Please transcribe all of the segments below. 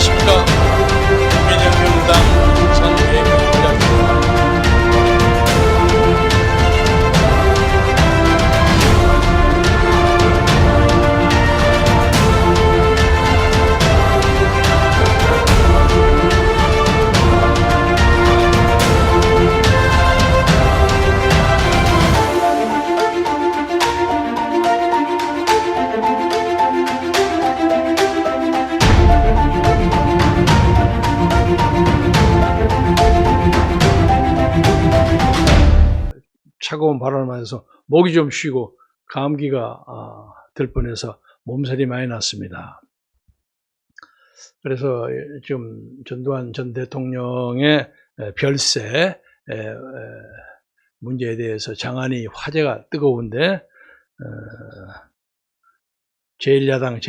안녕하십니까. 국민혁명당 선대명입니다. 차가운 바람을 맞아서 목이 좀 쉬고 감기가 들 뻔해서 몸살이 많이 났습니다. 그래서 지금 전두환 전 대통령의 별세 문제에 대해서 장안이 화제가 뜨거운데 제1야당,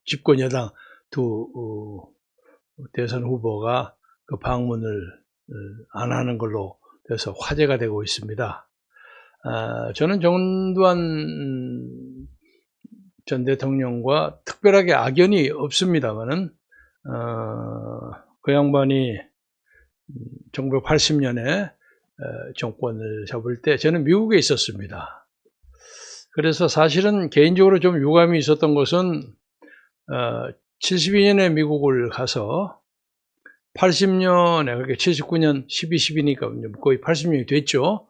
집권여당 두 대선 후보가 그 방문을 안 하는 걸로 그래서 화제가 되고 있습니다. 저는 전두환 전 대통령과 특별하게 악연이 없습니다만은 그 양반이 1980년에 정권을 잡을 때 저는 미국에 있었습니다. 그래서 사실은 개인적으로 좀 유감이 있었던 것은 72년에 미국을 가서 80년에, 그러니까 79년 12.12니까 거의 80년이 됐죠.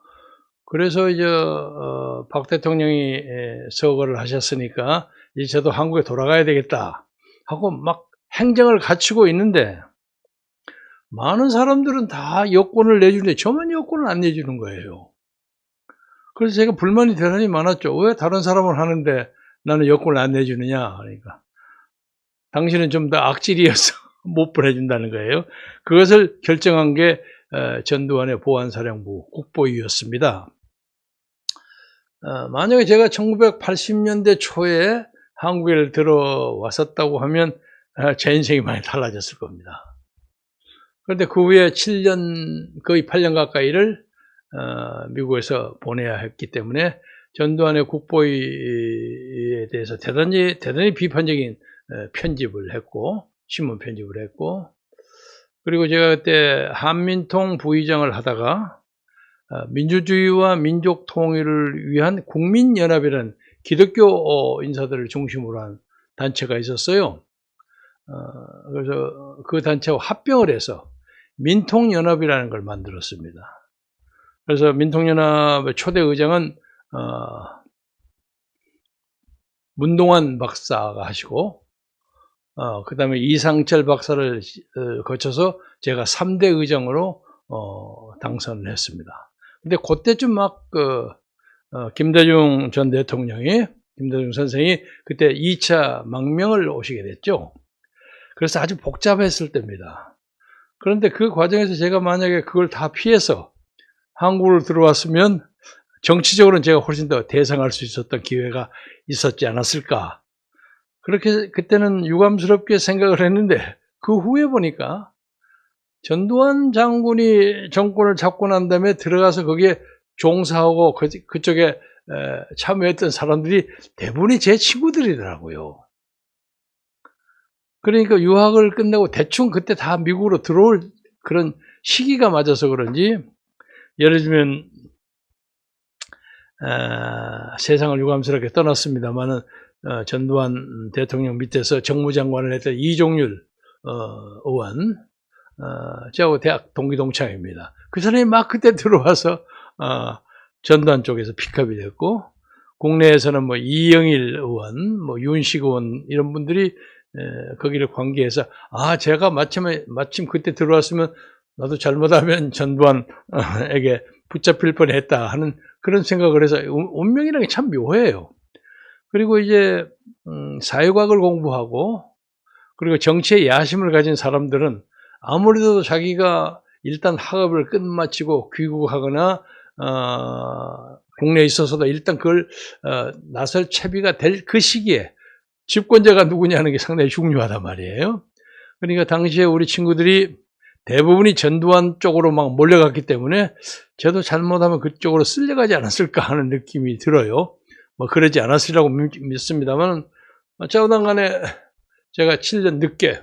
그래서 이제, 박 대통령이 서거를 하셨으니까, 이제 저도 한국에 돌아가야 되겠다 하고 막 행정을 갖추고 있는데, 많은 사람들은 다 여권을 내주는데, 저만 여권을 안 내주는 거예요. 그래서 제가 불만이 대단히 많았죠. 왜 다른 사람은 하는데 나는 여권을 안 내주느냐. 그러니까. 당신은 좀 더 악질이어서. 못 보내준다는 거예요. 그것을 결정한 게 전두환의 보안사령부 국보위였습니다. 만약에 제가 1980년대 초에 한국에 들어왔었다고 하면 제 인생이 많이 달라졌을 겁니다. 그런데 그 후에 7년, 거의 8년 가까이를 미국에서 보내야 했기 때문에 전두환의 국보위에 대해서 대단히 비판적인 편집을 했고 신문 편집을 했고, 그리고 제가 그때 한민통 부의장을 하다가 민주주의와 민족 통일을 위한 국민연합이라는 기독교 인사들을 중심으로 한 단체가 있었어요. 그래서 그 단체와 합병을 해서 민통연합이라는 걸 만들었습니다. 그래서 민통연합의 초대 의장은 문동환 박사가 하시고, 그 다음에 이상철 박사를 거쳐서 제가 3대 의장으로 당선을 했습니다. 근데 그때쯤 막 김대중 전 대통령이, 김대중 선생이 그때 2차 망명을 오시게 됐죠. 그래서 아주 복잡했을 때입니다. 그런데 그 과정에서 제가 만약에 그걸 다 피해서 한국으로 들어왔으면 정치적으로는 제가 훨씬 더 대성할 수 있었던 기회가 있었지 않았을까. 그렇게 그때는 유감스럽게 생각을 했는데 그 후에 보니까 전두환 장군이 정권을 잡고 난 다음에 들어가서 거기에 종사하고 그쪽에 참여했던 사람들이 대부분이 제 친구들이더라고요. 그러니까 유학을 끝내고 대충 그때 다 미국으로 들어올 그런 시기가 맞아서 그런지, 예를 들면 세상을 유감스럽게 떠났습니다만은 전두환 대통령 밑에서 정무장관을 했던 이종률 의원, 저하고 대학 동기동창입니다. 그 사람이 막 그때 들어와서 전두환 쪽에서 픽업이 됐고, 국내에서는 뭐 이영일 의원, 뭐 윤식 의원 이런 분들이 거기를 관계해서 제가 마침 그때 들어왔으면 나도 잘못하면 전두환에게 붙잡힐 뻔했다 하는 그런 생각을 해서 운명이라는 게 참 묘해요. 그리고 이제 사회과학을 공부하고 그리고 정치의 야심을 가진 사람들은 아무래도 자기가 일단 학업을 끝마치고 귀국하거나 국내에 있어서도 일단 그걸 나설 채비가 될 그 시기에 집권자가 누구냐는 게 상당히 중요하단 말이에요. 그러니까 당시에 우리 친구들이 대부분이 전두환 쪽으로 막 몰려갔기 때문에 저도 잘못하면 그쪽으로 쓸려가지 않았을까 하는 느낌이 들어요. 뭐 그러지 않았으리라고 믿습니다만 어쩌든 간에 제가 7년 늦게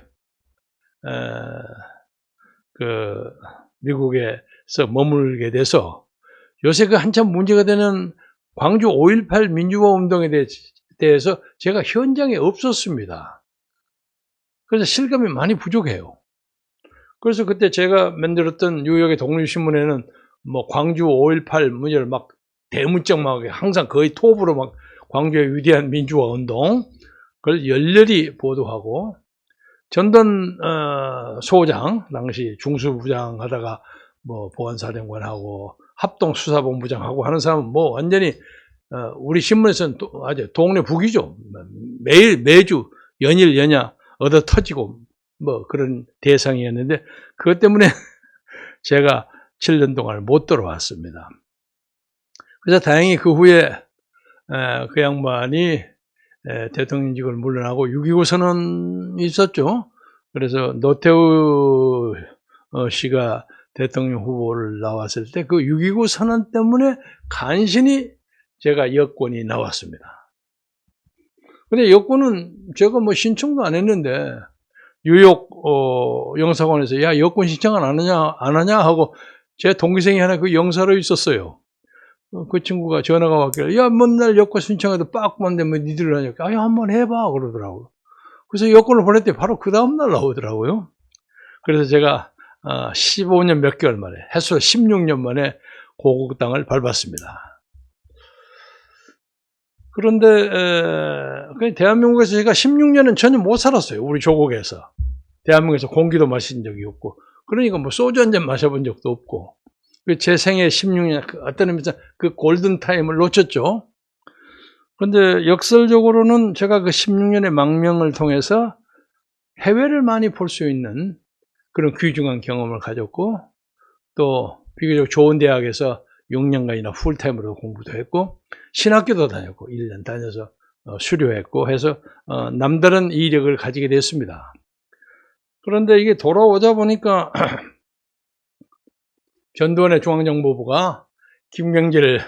미국에서 머물게 돼서 요새 그 한참 문제가 되는 광주 5.18 민주화 운동에 대해서 제가 현장에 없었습니다. 그래서 실감이 많이 부족해요. 그래서 그때 제가 만들었던 뉴욕의 독립신문에는 뭐 광주 5.18 문제를 막 대문짝 막 항상 거의 톱으로 막 광주의 위대한 민주화 운동 그걸 열렬히 보도하고 전던 소장 당시 중수부장 하다가 뭐 보안사령관하고 합동수사본부장하고 하는 사람은 뭐 완전히 우리 신문에서는 또 아주 동네 북이죠. 매주 연일 연야 얻어 터지고 뭐 그런 대상이었는데 그것 때문에 제가 7년 동안 못 들어왔습니다. 그래서 다행히 그 후에 그 양반이 대통령직을 물러나고 6.29 선언이 있었죠. 그래서 노태우 씨가 대통령 후보를 나왔을 때 그 6.29 선언 때문에 간신히 제가 여권이 나왔습니다. 근데 여권은 제가 뭐 신청도 안 했는데 뉴욕 영사관에서 야 여권 신청 안 하냐 하고 제 동기생이 하나 그 영사로 있었어요. 그 친구가 전화가 왔길래 야 맨날 여권 신청해도 빠꾸만 뭐 니들 하니까 아야 한번 해봐 그러더라고요. 그래서 여권을 보냈더니 바로 그 다음날 나오더라고요. 그래서 제가 15년 몇 개월 만에 해서 16년 만에 고국 땅을 밟았습니다. 그런데 대한민국에서 제가 16년은 전혀 못 살았어요. 우리 조국에서. 대한민국에서 공기도 마신 적이 없고 그러니까 뭐 소주 한 잔 마셔본 적도 없고 제 생애 16년 어떤 의미에서 그 골든타임을 놓쳤죠. 그런데 역설적으로는 제가 그 16년의 망명을 통해서 해외를 많이 볼 수 있는 그런 귀중한 경험을 가졌고 또 비교적 좋은 대학에서 6년간이나 풀타임으로 공부도 했고 신학교도 다녔고 1년 다녀서 수료했고 해서 남다른 이력을 가지게 됐습니다. 그런데 이게 돌아오자 보니까 전두환의 중앙정보부가 김경재를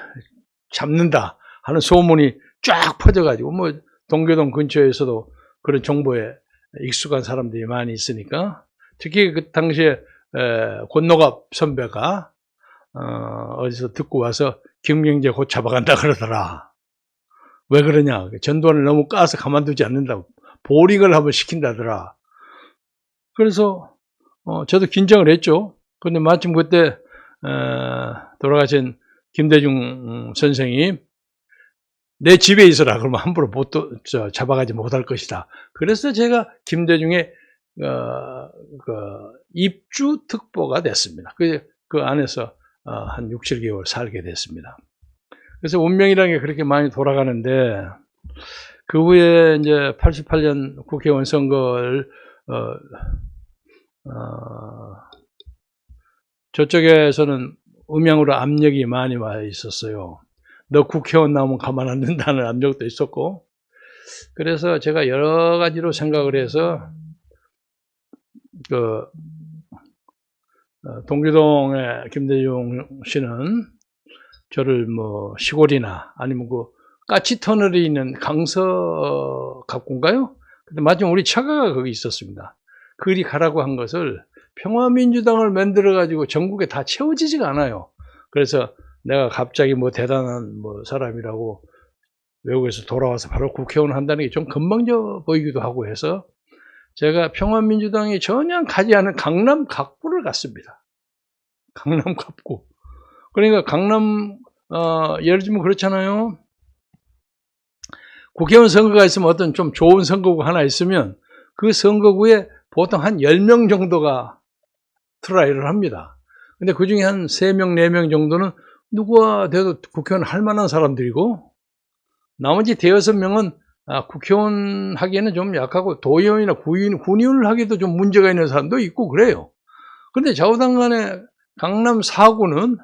잡는다 하는 소문이 쫙 퍼져가지고 뭐 동교동 근처에서도 그런 정보에 익숙한 사람들이 많이 있으니까 특히 그 당시에 권노갑 선배가 어디서 듣고 와서 김경재 곧 잡아간다 그러더라. 왜 그러냐? 전두환을 너무 까서 가만두지 않는다고 보링을 한번 시킨다더라. 그래서 저도 긴장을 했죠. 그런데 마침 그때 돌아가신 김대중 선생이 내 집에 있어라. 그러면 함부로 잡아가지 못할 것이다. 그래서 제가 김대중의 입주 특보가 됐습니다. 그 안에서 한 6, 7개월 살게 됐습니다. 그래서 운명이라는 게 그렇게 많이 돌아가는데 그 후에 이제 88년 국회의원 선거를 저쪽에서는 음향으로 압력이 많이 와 있었어요. 너 국회의원 나오면 가만 안 둔다는 압력도 있었고 그래서 제가 여러 가지로 생각을 해서 동교동의 김대중 씨는 저를 뭐 시골이나 아니면 그 까치터널이 있는 강서갑군가요? 근데 마침 우리 처가가 거기 있었습니다. 그리 가라고 한 것을 평화민주당을 만들어가지고 전국에 다 채워지지가 않아요. 그래서 내가 갑자기 뭐 대단한 뭐 사람이라고 외국에서 돌아와서 바로 국회의원 한다는 게 좀 건방져 보이기도 하고 해서 제가 평화민주당이 전혀 가지 않은 강남 갑구를 갔습니다. 강남 갑구. 그러니까 강남 예를 들면 그렇잖아요. 국회의원 선거가 있으면 어떤 좀 좋은 선거구 하나 있으면 그 선거구에 보통 한 10명 정도가 트라이를 합니다. 근데 그 중에 한 3명, 4명 정도는 누가 돼도 국회의원 할 만한 사람들이고 나머지 대여섯 명은 국회의원 하기에는 좀 약하고 도의원이나 군의원을 하기도 좀 문제가 있는 사람도 있고 그래요. 그런데 좌우당 간에 강남 4구는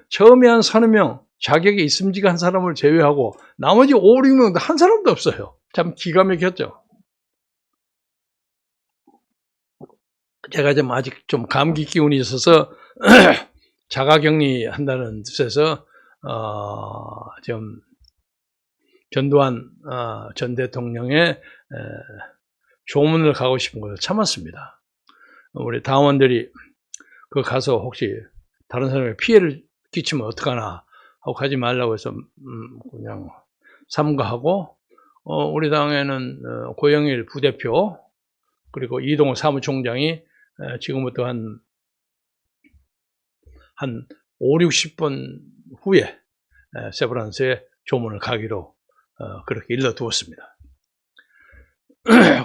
처음에 한 3명 자격이 있음직한 사람을 제외하고 나머지 5, 6명도 한 사람도 없어요. 참 기가 막혔죠. 제가 좀 아직 좀 감기 기운이 있어서 자가격리 한다는 뜻에서 좀 전두환 전 대통령의 조문을 가고 싶은 것을 참았습니다. 우리 당원들이 그 가서 혹시 다른 사람에게 피해를 끼치면 어떡하나 하고 가지 말라고 해서 그냥 삼가하고, 우리 당에는 고영일 부대표 그리고 이동호 사무총장이 지금부터 한 5, 60분 후에 세브란스에 조문을 가기로 그렇게 일러두었습니다.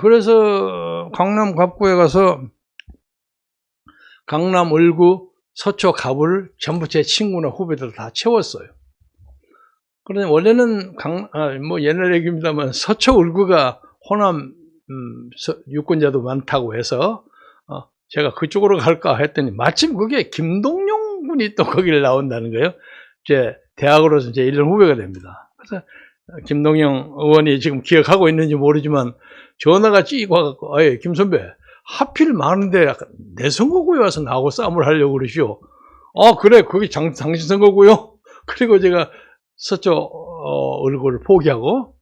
그래서 강남 갑구에 가서 강남 을구 서초 갑을 전부 제 친구나 후배들 다 채웠어요. 그런데 원래는 옛날 얘기입니다만 서초 을구가 호남 유권자도 많다고 해서 제가 그쪽으로 갈까 했더니 마침 그게 김동영 군이 또 거기를 나온다는 거예요. 제 대학으로서 제 1년 후배가 됩니다. 그래서 김동영 의원이 지금 기억하고 있는지 모르지만 전화가 찍고 와갖고, 김 선배, 하필 많은데 내 선거구에 와서 나하고 싸움을 하려고 그러시오. 그래, 거기 당신 선거구요? 그리고 제가 서초 을구를 포기하고,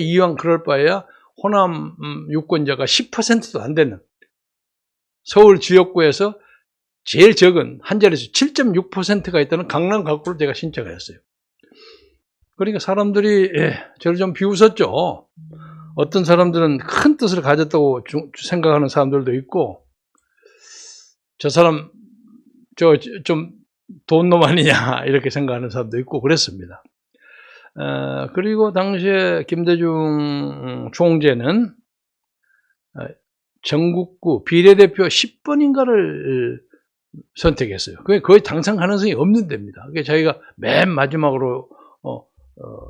이왕 그럴 바에야 호남 유권자가 10%도 안 되는 서울 지역구에서 제일 적은 한 자릿수 7.6%가 있다는 강남 갑구를 제가 신청을 했어요. 그러니까 사람들이 저를 좀 비웃었죠. 어떤 사람들은 큰 뜻을 가졌다고 생각하는 사람들도 있고, 저 사람 좀 돈놈 아니냐 이렇게 생각하는 사람도 있고 그랬습니다. 그리고 당시에 김대중 총재는 전국구 비례대표 10번인가를 선택했어요. 그게 거의 당선 가능성이 없는 데입니다. 그게 자기가 맨 마지막으로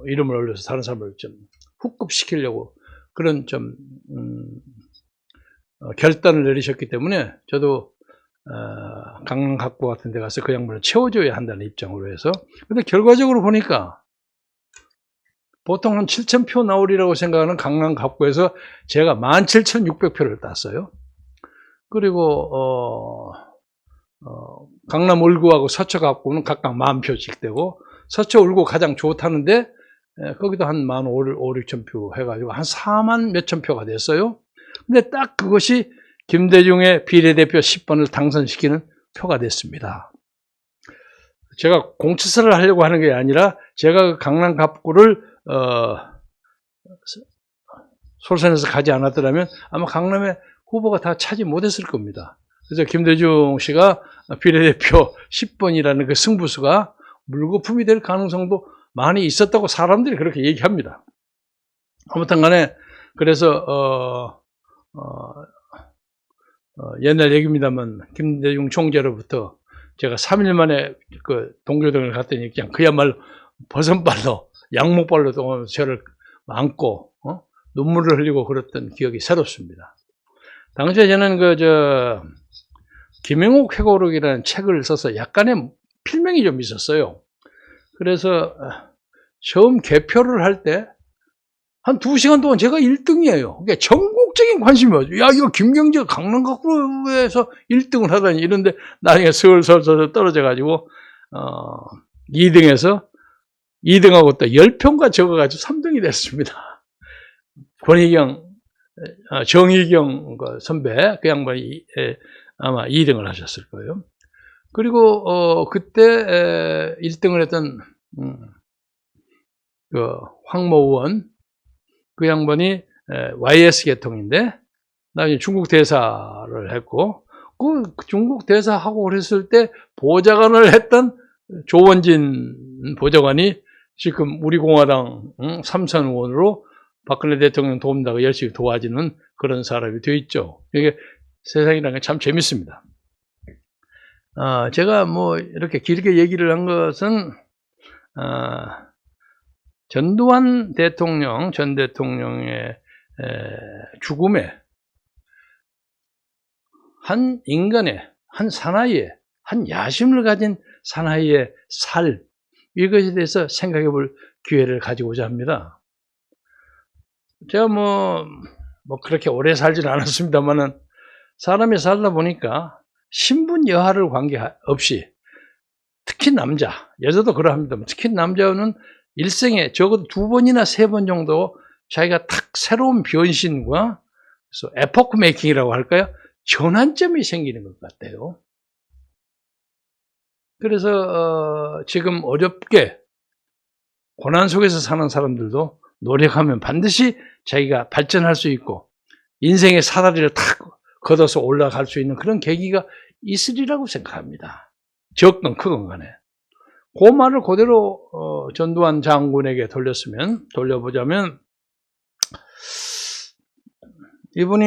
이름을 올려서 다른 사람을 좀 훅급시키려고 그런 좀 결단을 내리셨기 때문에 저도 강남 갑구 같은 데 가서 그 양반을 채워줘야 한다는 입장으로 해서, 근데 결과적으로 보니까 보통 한 7,000표 나오리라고 생각하는 강남 갑구에서 제가 17,600표를 땄어요. 그리고 강남 을구하고 서초 갑구는 각각 10,000표씩 되고, 서초 을구 가장 좋다는데 거기도 한 15,000-16,000표 해가지고 한 4만 몇천 표가 됐어요. 근데 딱 그것이 김대중의 비례대표 10번을 당선시키는 표가 됐습니다. 제가 공치사를 하려고 하는 게 아니라 제가 강남 갑구를 솔선해서 가지 않았더라면 아마 강남의 후보가 다 차지 못했을 겁니다. 그래서 김대중 씨가 비례대표 10번이라는 그 승부수가 물거품이 될 가능성도 많이 있었다고 사람들이 그렇게 얘기합니다. 아무튼 간에 그래서 옛날 얘기입니다만 김대중 총재로부터 제가 3일 만에 그 동교동을 갔더니 그냥 그야말로 버선발로 양목발로 동하면서 저를 안고 눈물을 흘리고 그랬던 기억이 새롭습니다. 당시에 저는 김영옥 회고록이라는 책을 써서 약간의 필명이 좀 있었어요. 그래서 처음 개표를 할 때 한 2시간 동안 제가 1등이에요. 그러니까 전국적인 관심이었죠. 야, 이거 김경재가 강남 갑구에서 1등을 하다니 이런데 나중에 서울서울 떨어져가지고 2등에서 2등하고 또 10표가 적어가지고 3등이 됐습니다. 권희경, 정희경 선배, 그 양반이 아마 2등을 하셨을 거예요. 그리고 그때 1등을 했던 황모 의원, 그 양반이 YS 계통인데 나중에 중국 대사를 했고, 그 중국 대사하고 그랬을 때 보좌관을 했던 조원진 보좌관이 지금 우리 공화당 삼선 의원으로 박근혜 대통령 돕는다고 열심히 도와주는 그런 사람이 되어 있죠. 이게 세상이라는 게 참 재밌습니다. 제가 뭐 이렇게 길게 얘기를 한 것은 전두환 대통령, 전 대통령의 죽음에 한 인간의, 한 사나이의, 한 야심을 가진 사나이의 살, 이것에 대해서 생각해 볼 기회를 가지고자 합니다. 제가 뭐 그렇게 오래 살지는 않았습니다만은 사람이 살다 보니까 신분 여하를 관계없이 특히 남자, 여자도 그러합니다만 특히 남자는 일생에 적어도 2번이나 3번 정도 자기가 탁 새로운 변신과 그래서 에포크 메이킹이라고 할까요? 전환점이 생기는 것 같아요. 그래서 지금 어렵게 고난 속에서 사는 사람들도 노력하면 반드시 자기가 발전할 수 있고 인생의 사다리를 탁 걷어서 올라갈 수 있는 그런 계기가 있으리라고 생각합니다. 적든 크건 간에. 그 말을 그대로 전두환 장군에게 돌려보자면 이분이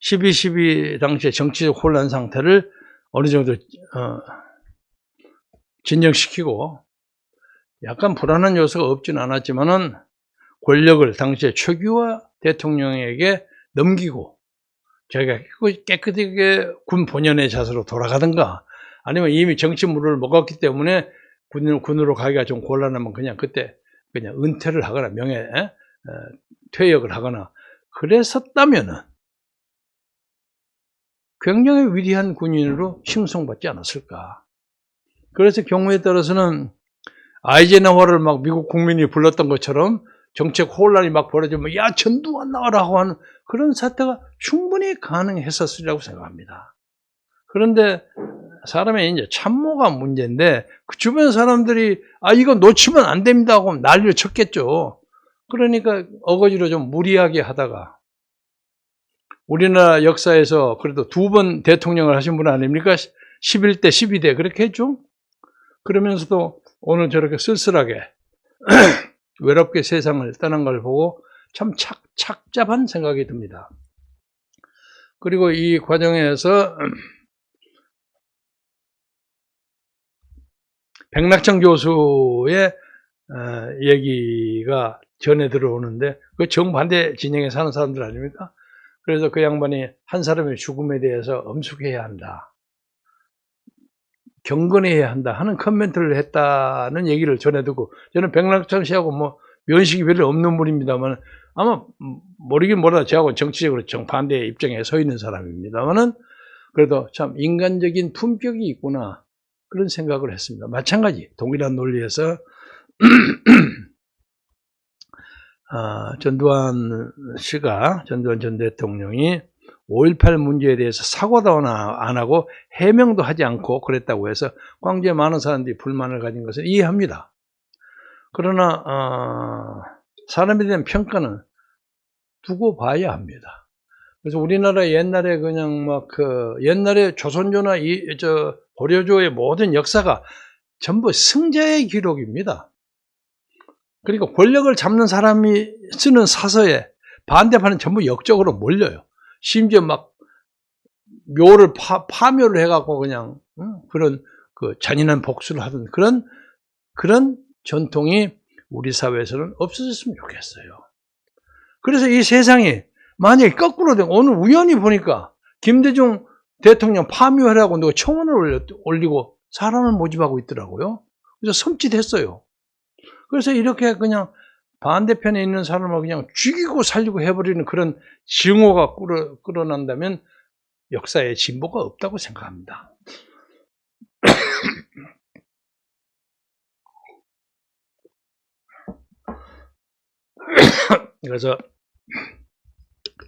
12.12 당시에 정치적 혼란 상태를 어느 정도 진정시키고 약간 불안한 요소가 없진 않았지만은 권력을 당시에 최규하 대통령에게 넘기고 자기가 깨끗하게 군 본연의 자세로 돌아가든가 아니면 이미 정치 물을 먹었기 때문에 군으로 가기가 좀 곤란하면 그때 은퇴를 하거나 퇴역을 하거나 그랬었다면은 굉장히 위대한 군인으로 칭송받지 않았을까. 그래서 경우에 따라서는 아이젠하워를 막 미국 국민이 불렀던 것처럼 정책 혼란이 막 벌어지면 야 전두환 나와라고 하는 그런 사태가 충분히 가능했었으리라고 생각합니다. 그런데 사람의 이제 참모가 문제인데 그 주변 사람들이 이거 놓치면 안 됩니다 하고 난리를 쳤겠죠. 그러니까 어거지로 좀 무리하게 하다가 우리나라 역사에서 그래도 2번 대통령을 하신 분 아닙니까? 11대, 12대 그렇게 했죠. 그러면서도 오늘 저렇게 쓸쓸하게 외롭게 세상을 떠난 걸 보고 참 착잡한 생각이 듭니다. 그리고 이 과정에서 백낙천 교수의 얘기가 전해 들어오는데 그 정반대 진영에 사는 사람들 아닙니까? 그래서 그 양반이 한 사람의 죽음에 대해서 엄숙해야 한다. 경건해야 한다 하는 코멘트를 했다는 얘기를 전해 듣고 저는 백낙천 씨하고 뭐 면식이 별로 없는 분입니다만 아마 모르긴 몰라도 저하고 정치적으로 정반대의 입장에 서 있는 사람입니다만은 그래도 참 인간적인 품격이 있구나 그런 생각을 했습니다. 마찬가지 동일한 논리에서 전두환 전 대통령이 5.18 문제에 대해서 사과도 안 하고 해명도 하지 않고 그랬다고 해서 광주에 많은 사람들이 불만을 가진 것을 이해합니다. 그러나 사람에 대한 평가는 두고 봐야 합니다. 그래서 우리나라 옛날에 그냥 막 옛날에 조선조나 고려조의 모든 역사가 전부 승자의 기록입니다. 그러니까 권력을 잡는 사람이 쓰는 사서에 반대파는 전부 역적으로 몰려요. 심지어 막 묘를 파묘를 해갖고 그냥 그런 잔인한 복수를 하던 그런 전통이 우리 사회에서는 없어졌으면 좋겠어요. 그래서 이 세상이 만약에 거꾸로 되면 오늘 우연히 보니까 김대중 대통령 파묘하라고 누가 청원을 올리고 사람을 모집하고 있더라고요. 그래서 섬찟했어요. 그래서 이렇게 그냥 반대편에 있는 사람을 그냥 죽이고 살리고 해버리는 그런 증오가 끌어난다면 역사에 진보가 없다고 생각합니다. 그래서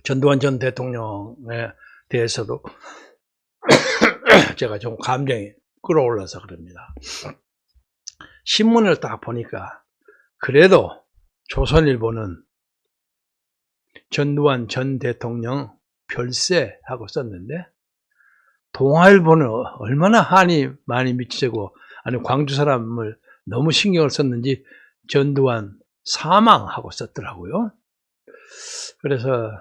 전두환 전 대통령에 대해서도 제가 좀 감정이 끌어올라서 그럽니다. 신문을 딱 보니까 그래도 조선일보는 전두환 전 대통령 별세하고 썼는데 동아일보는 얼마나 한이 많이 미치고 아니 광주 사람을 너무 신경을 썼는지 전두환 사망하고 썼더라고요. 그래서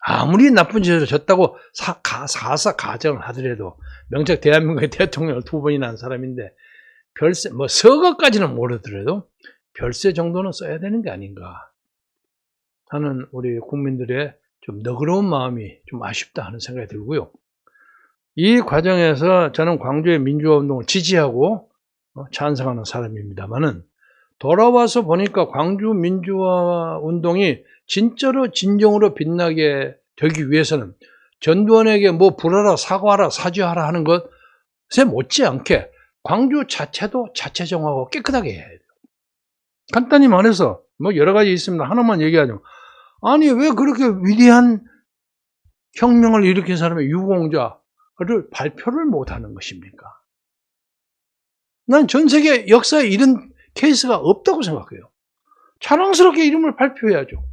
아무리 나쁜 짓을 졌다고 사사 가정을 하더라도 명작 대한민국의 대통령을 2번이나 한 사람인데 별세 뭐 서거까지는 모르더라도 별세 정도는 써야 되는 게 아닌가 하는 우리 국민들의 좀 너그러운 마음이 좀 아쉽다 하는 생각이 들고요. 이 과정에서 저는 광주의 민주화 운동을 지지하고 찬성하는 사람입니다만은 돌아와서 보니까 광주 민주화 운동이 진짜로 진정으로 빛나게 되기 위해서는 전두환에게 뭐 불하라, 사과하라, 사죄하라 하는 것에 못지않게 광주 자체도 자체 정화하고 깨끗하게 해야 돼요. 간단히 말해서 뭐 여러 가지 있습니다. 하나만 얘기하죠. 아니 왜 그렇게 위대한 혁명을 일으킨 사람의 유공자를 발표를 못하는 것입니까? 난 전 세계 역사에 이런 케이스가 없다고 생각해요. 자랑스럽게 이름을 발표해야죠.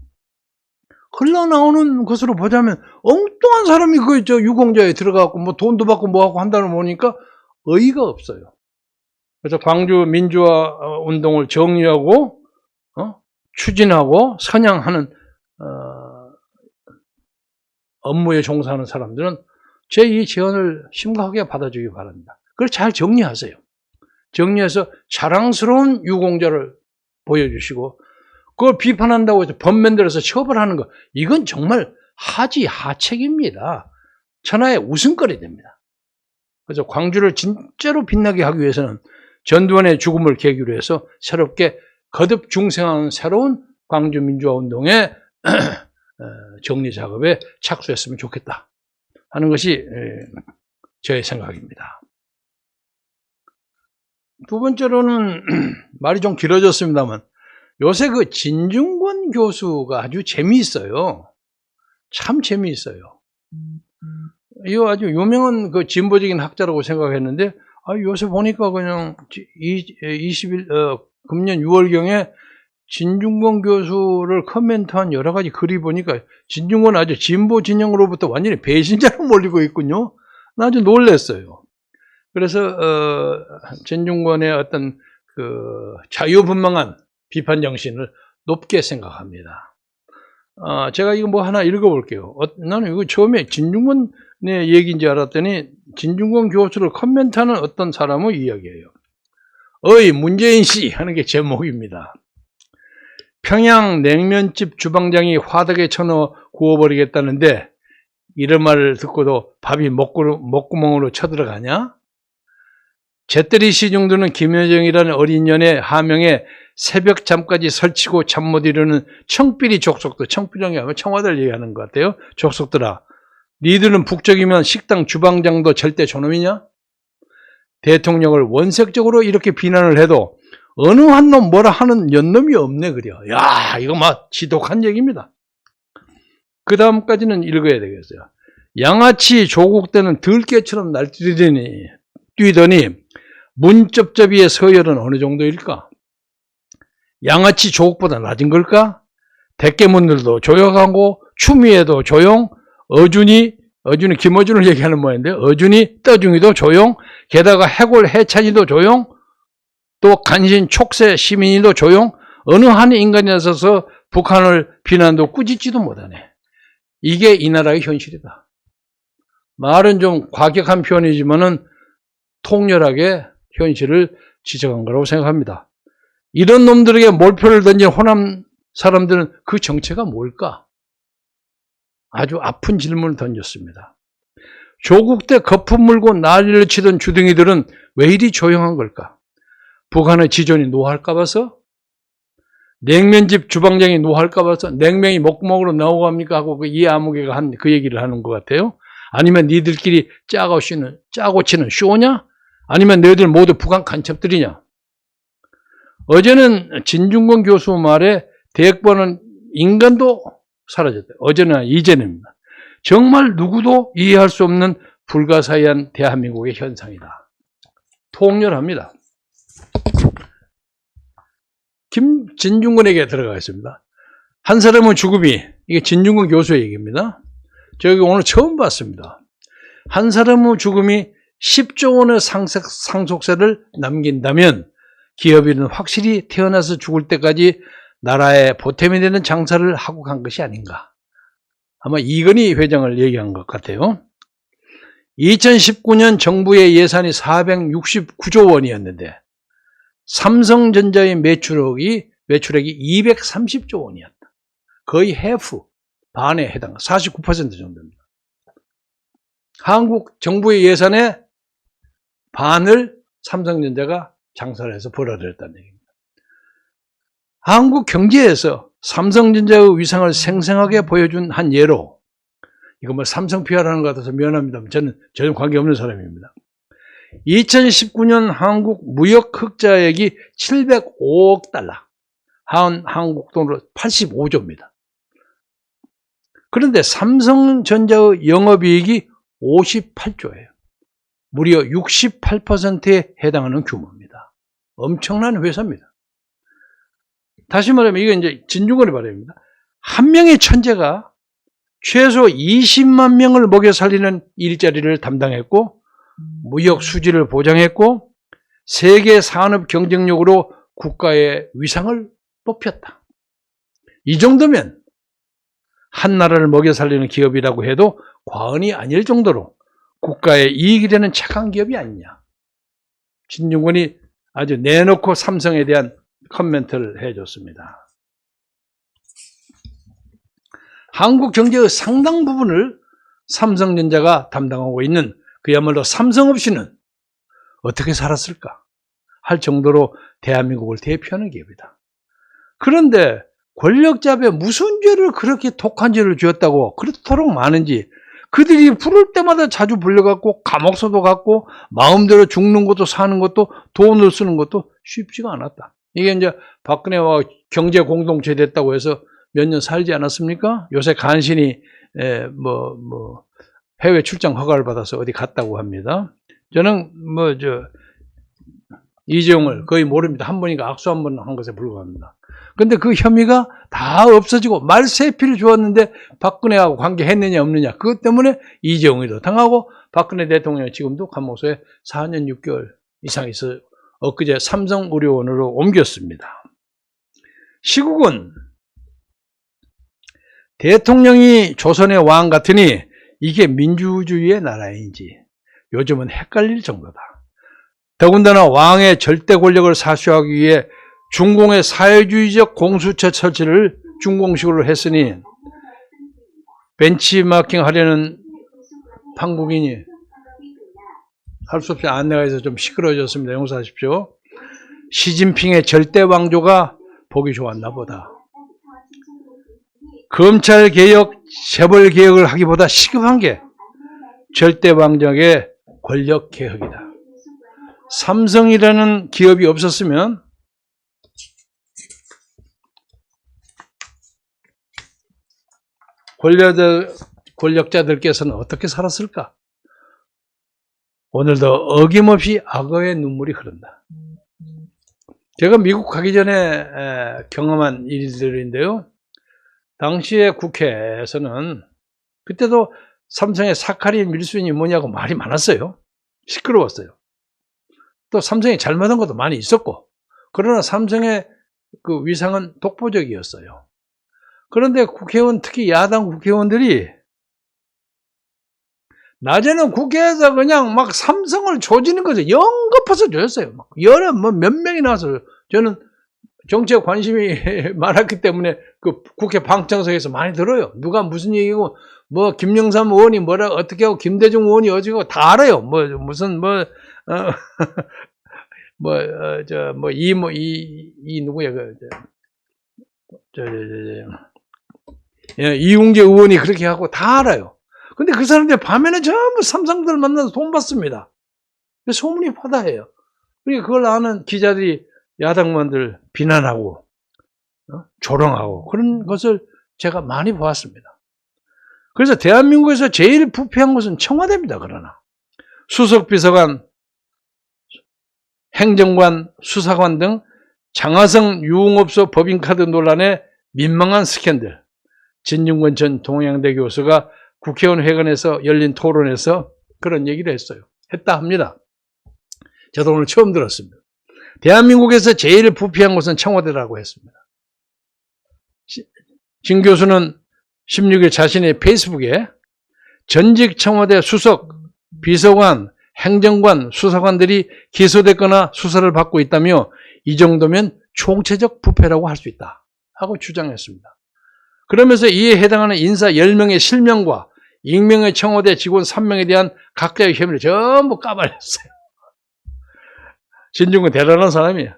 흘러나오는 것으로 보자면 엉뚱한 사람이 그 유공자에 들어가고 뭐 돈도 받고 뭐하고 한다는 거 보니까 의의가 없어요. 그래서 광주 민주화 운동을 정리하고 추진하고 선양하는 업무에 종사하는 사람들은 제 이 제언을 심각하게 받아주기 바랍니다. 그걸 잘 정리하세요. 정리해서 자랑스러운 유공자를 보여주시고 그걸 비판한다고 해서 법 만들어서 처벌하는 거 이건 정말 하지하책입니다. 천하의 웃음거리 됩니다. 그래서 광주를 진짜로 빛나게 하기 위해서는 전두환의 죽음을 계기로 해서 새롭게 거듭 중생하는 새로운 광주 민주화운동의 정리 작업에 착수했으면 좋겠다 하는 것이 저의 생각입니다. 두 번째로는 말이 좀 길어졌습니다만 요새 그 진중권 교수가 아주 재미있어요. 참 재미있어요. 이거 아주 유명한 그 진보적인 학자라고 생각했는데 요새 보니까 그냥 금년 6월경에 진중권 교수를 코멘트한 여러 가지 글이 보니까 진중권 아주 진보 진영으로부터 완전히 배신자로 몰리고 있군요. 나 아주 놀랐어요. 그래서 진중권의 어떤 그 자유분방한 비판 정신을 높게 생각합니다. 제가 이거 뭐 하나 읽어볼게요. 나는 이거 처음에 진중권의 얘기인지 알았더니 진중권 교수를 코멘트하는 어떤 사람의 이야기예요. 어이 문재인 씨 하는 게 제목입니다. 평양 냉면집 주방장이 화덕에 쳐넣어 구워버리겠다는데 이런 말을 듣고도 밥이 목구멍으로 쳐들어가냐? 잿더리 씨 정도는 김여정이라는 어린 년의 하명에 새벽 잠까지 설치고 잠 못 이루는 청삐리 족속들, 청삐리라는 게 아니라 청와대를 얘기하는 것 같아요. 족속들아, 니들은 북적이면 식당 주방장도 절대 저놈이냐? 대통령을 원색적으로 이렇게 비난을 해도 어느 한 놈 뭐라 하는 연놈이 없네 그려. 야, 이거 막 지독한 얘기입니다. 그 다음까지는 읽어야 되겠어요. 양아치 조국 때는 들깨처럼 날뛰더니 문쩝쩝이의 서열은 어느 정도일까? 양아치 조국보다 낮은 걸까? 대깨문들도 조용하고 추미애도 조용, 어준이 김어준을 얘기하는 모양인데 어준이 떠중이도 조용, 게다가 해골 해찬이도 조용, 또 간신 촉새 시민이도 조용, 어느 한 인간이 나서서 북한을 비난도 꾸짖지도 못하네. 이게 이 나라의 현실이다. 말은 좀 과격한 표현이지만은 통렬하게 현실을 지적한 거라고 생각합니다. 이런 놈들에게 몰표를 던진 호남 사람들은 그 정체가 뭘까? 아주 아픈 질문을 던졌습니다. 조국 때 거품 물고 난리를 치던 주둥이들은 왜 이리 조용한 걸까? 북한의 지존이 노할까 봐서? 냉면집 주방장이 노할까 봐서? 냉면이 목구멍으로 나오고 합니까? 하고 이 아무개가 한 그 얘기를 하는 것 같아요. 아니면 니들끼리 짜고 치는 쇼냐? 아니면 너희들 모두 북한 간첩들이냐? 어제는 진중권 교수 말에 대학번은 인간도 사라졌다. 어제는 이제는입니다. 정말 누구도 이해할 수 없는 불가사의한 대한민국의 현상이다. 통렬합니다. 진중권에게 들어가겠습니다. 한 사람은 죽음이, 이게 진중권 교수의 얘기입니다. 저기 오늘 처음 봤습니다. 한 사람의 죽음이 10조 원의 상속세를 남긴다면 기업인은 확실히 태어나서 죽을 때까지 나라의 보탬이 되는 장사를 하고 간 것이 아닌가. 아마 이건희 회장을 얘기한 것 같아요. 2019년 정부의 예산이 469조 원이었는데 삼성전자의 매출액이 230조 원이었다. 거의 해프, 반에 해당, 49% 정도입니다. 한국 정부의 예산의 반을 삼성전자가 장사를 해서 벌어들였다는 얘기입니다. 한국 경제에서 삼성전자의 위상을 생생하게 보여준 한 예로, 이거 뭐 삼성 PR하는 것 같아서 미안합니다. 저는 전혀 관계없는 사람입니다. 2019년 한국 무역 흑자액이 705억 달러, 한국 돈으로 85조입니다. 그런데 삼성전자의 영업이익이 58조예요. 무려 68%에 해당하는 규모입니다. 엄청난 회사입니다. 다시 말하면 이게 이제 진중권의 바람입니다. 한 명의 천재가 최소 20만 명을 먹여 살리는 일자리를 담당했고 무역 수지를 보장했고 세계 산업 경쟁력으로 국가의 위상을 높였다. 이 정도면 한 나라를 먹여 살리는 기업이라고 해도 과언이 아닐 정도로 국가의 이익이 되는 착한 기업이 아니냐. 진중권이 아주 내놓고 삼성에 대한 코멘트를 해줬습니다. 한국 경제의 상당 부분을 삼성전자가 담당하고 있는 그야말로 삼성 없이는 어떻게 살았을까 할 정도로 대한민국을 대표하는 기업이다. 그런데 권력자에 무슨 죄를 그렇게 독한 죄를 지었다고 그렇도록 많은지 그들이 부를 때마다 자주 불려갖고 감옥서도 갔고 마음대로 죽는 것도 사는 것도 돈을 쓰는 것도 쉽지가 않았다. 이게 이제 박근혜와 경제 공동체 됐다고 해서 몇 년 살지 않았습니까? 요새 간신히 해외 출장 허가를 받아서 어디 갔다고 합니다. 저는 이재용을 거의 모릅니다. 한 번인가 악수 한 번 한 것에 불과합니다. 근데 그 혐의가 다 없어지고 말세피를 주었는데 박근혜하고 관계했느냐 없느냐 그것 때문에 이재용이도 당하고 박근혜 대통령이 지금도 감옥소에 4년 6개월 이상 있어 엊그제 삼성의료원으로 옮겼습니다. 시국은 대통령이 조선의 왕 같으니 이게 민주주의의 나라인지 요즘은 헷갈릴 정도다. 더군다나 왕의 절대 권력을 사수하기 위해 중공의 사회주의적 공수처 설치를 준공식으로 했으니 벤치마킹 하려는 판국인이 할 수 없이 안내가 해서 좀 시끄러워졌습니다. 용서하십시오. 시진핑의 절대 왕조가 보기 좋았나 보다. 검찰개혁, 재벌개혁을 하기보다 시급한 게 절대 왕정의 권력개혁이다. 삼성이라는 기업이 없었으면 권력자들께서는 어떻게 살았을까? 오늘도 어김없이 악어의 눈물이 흐른다. 제가 미국 가기 전에 경험한 일들인데요. 당시에 국회에서는 그때도 삼성의 사카린 밀수인이 뭐냐고 말이 많았어요. 시끄러웠어요. 또 삼성이 잘못한 것도 많이 있었고, 그러나 삼성의 그 위상은 독보적이었어요. 그런데 국회의원, 특히 야당 국회의원들이 낮에는 국회에서 그냥 막 삼성을 조지는 거죠. 연거푸서 조였어요. 막 여러 몇 명이 나와서. 저는 정치에 관심이 많았기 때문에 그 국회 방청석에서 많이 들어요. 누가 무슨 얘기고, 김영삼 의원이 뭐라 어떻게 하고, 김대중 의원이 어쩌고 다 알아요. 누구야, 이웅재 의원이 그렇게 하고 다 알아요. 근데 그 사람들 밤에는 전부 삼성들 만나서 돈 받습니다. 소문이 파다해요. 그러니까 그걸 아는 기자들이 야당만들 비난하고 조롱하고 그런 것을 제가 많이 보았습니다. 그래서 대한민국에서 제일 부패한 것은 청와대입니다. 그러나 수석비서관, 행정관, 수사관 등 장하성 유흥업소 법인카드 논란의 민망한 스캔들. 진중권 전 동양대 교수가 국회의원 회관에서 열린 토론에서 그런 얘기를 했다 합니다. 저도 오늘 처음 들었습니다. 대한민국에서 제일 부패한 곳은 청와대라고 했습니다. 진 교수는 16일 자신의 페이스북에 전직 청와대 수석, 비서관, 행정관, 수사관들이 기소됐거나 수사를 받고 있다며 이 정도면 총체적 부패라고 할 수 있다 하고 주장했습니다. 그러면서 이에 해당하는 인사 10명의 실명과 익명의 청와대 직원 3명에 대한 각자의 혐의를 전부 까발렸어요. 진중권 대단한 사람이에요.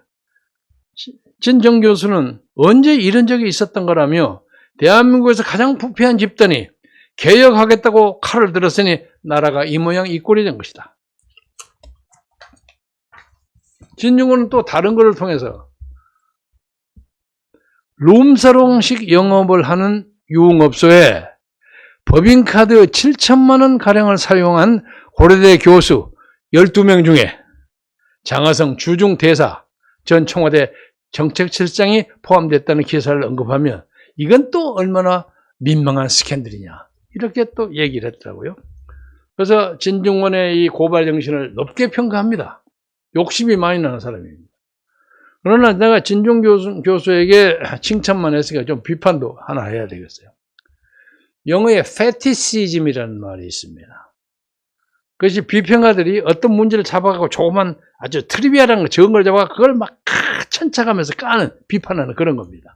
진정 교수는 언제 이런 적이 있었던 거라며 대한민국에서 가장 부패한 집단이 개혁하겠다고 칼을 들었으니 나라가 이 모양 이 꼴이 된 것이다. 진중권은 또 다른 것을 통해서 룸사롱식 영업을 하는 유흥업소에 법인카드 7천만 원 가량을 사용한 고려대 교수 12명 중에 장하성 주중대사 전 청와대 정책실장이 포함됐다는 기사를 언급하면 이건 또 얼마나 민망한 스캔들이냐 이렇게 또 얘기를 했더라고요. 그래서 진중권의 이 고발 정신을 높게 평가합니다. 욕심이 많이 나는 사람입니다. 그러나 내가 진중 교수에게 칭찬만 했으니까 좀 비판도 하나 해야 되겠어요. 영어에 fetishism이라는 말이 있습니다. 그것이 비평가들이 어떤 문제를 잡아가고 조그만 아주 트리비얼한 거 적은 걸 잡아가 그걸 막 천착하면서 까는 비판하는 그런 겁니다.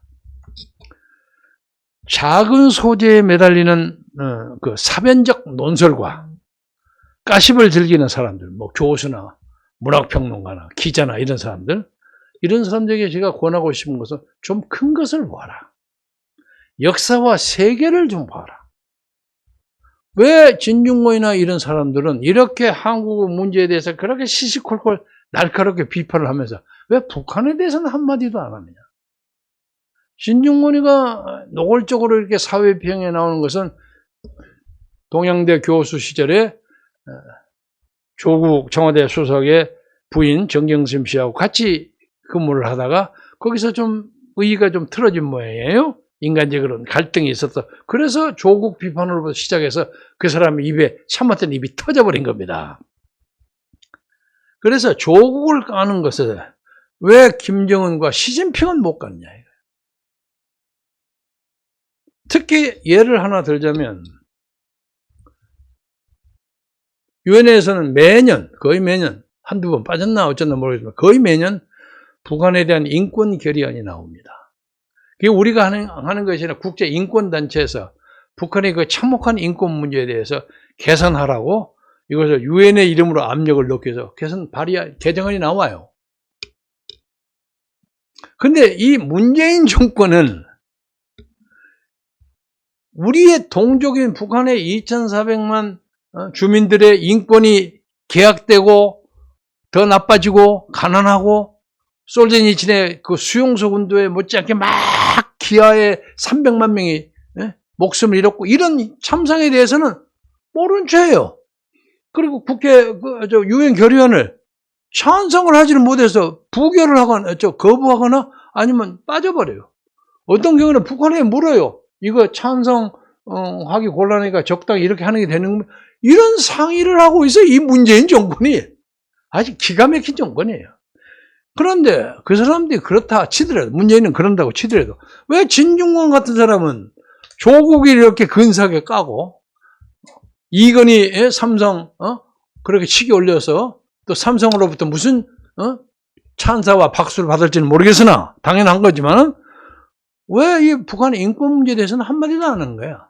작은 소재에 매달리는 그 사변적 논설과 가십을 즐기는 사람들, 뭐 교수나 문학평론가나 기자나 이런 사람들에게 제가 권하고 싶은 것은 좀 큰 것을 봐라. 역사와 세계를 좀 봐라. 왜 진중권이나 이런 사람들은 이렇게 한국 문제에 대해서 그렇게 시시콜콜 날카롭게 비판을 하면서 왜 북한에 대해서는 한마디도 안 하느냐. 진중권이가 노골적으로 이렇게 사회평에 나오는 것은 동양대 교수 시절에 조국 청와대 수석의 부인 정경심 씨하고 같이 근무를 하다가 거기서 좀 의의가 좀 틀어진 모양이에요. 인간적으로는 갈등이 있었어. 그래서 조국 비판으로부터 시작해서 그 사람의 입에 참았던 입이 터져버린 겁니다. 그래서 조국을 까는 것을 왜 김정은과 시진핑은 못 갔냐. 특히 예를 하나 들자면 유엔에서는 매년 거의 매년 한두 번 빠졌나 어쨌나 모르겠지만 거의 매년 북한에 대한 인권 결의안이 나옵니다. 그게 우리가 하는 것이 아니라 국제인권단체에서 북한의 그 참혹한 인권 문제에 대해서 개선하라고 이것을 유엔의 이름으로 압력을 넣기 위해서 개정안이 나와요. 근데 이 문재인 정권은 우리의 동족인 북한의 2,400만 주민들의 인권이 계약되고 더 나빠지고 가난하고 솔제니친의 그 수용소 운동에 못지않게 막 기아에 300만 명이 목숨을 잃었고 이런 참상에 대해서는 모른 채예요. 그리고 유엔 결의안을 찬성을 하지는 못해서 부결을 하거나 거부하거나 아니면 빠져버려요. 어떤 경우는 북한에 물어요. 이거 찬성하기 곤란하니까 적당히 이렇게 하는 게 되는 겁니다. 이런 상의를 하고 있어 이 문재인 정권이. 아주 기가 막힌 정권이에요. 그런데 그 사람들이 그렇다 치더라도 문재인은 그런다고 치더라도 왜 진중권 같은 사람은 조국이 이렇게 근사하게 까고 이건희 삼성 그렇게 치기 올려서 또 삼성으로부터 무슨 찬사와 박수를 받을지는 모르겠으나 당연한 거지만 왜 이 북한의 인권 문제에 대해서는 한마디도 안 하는 거야.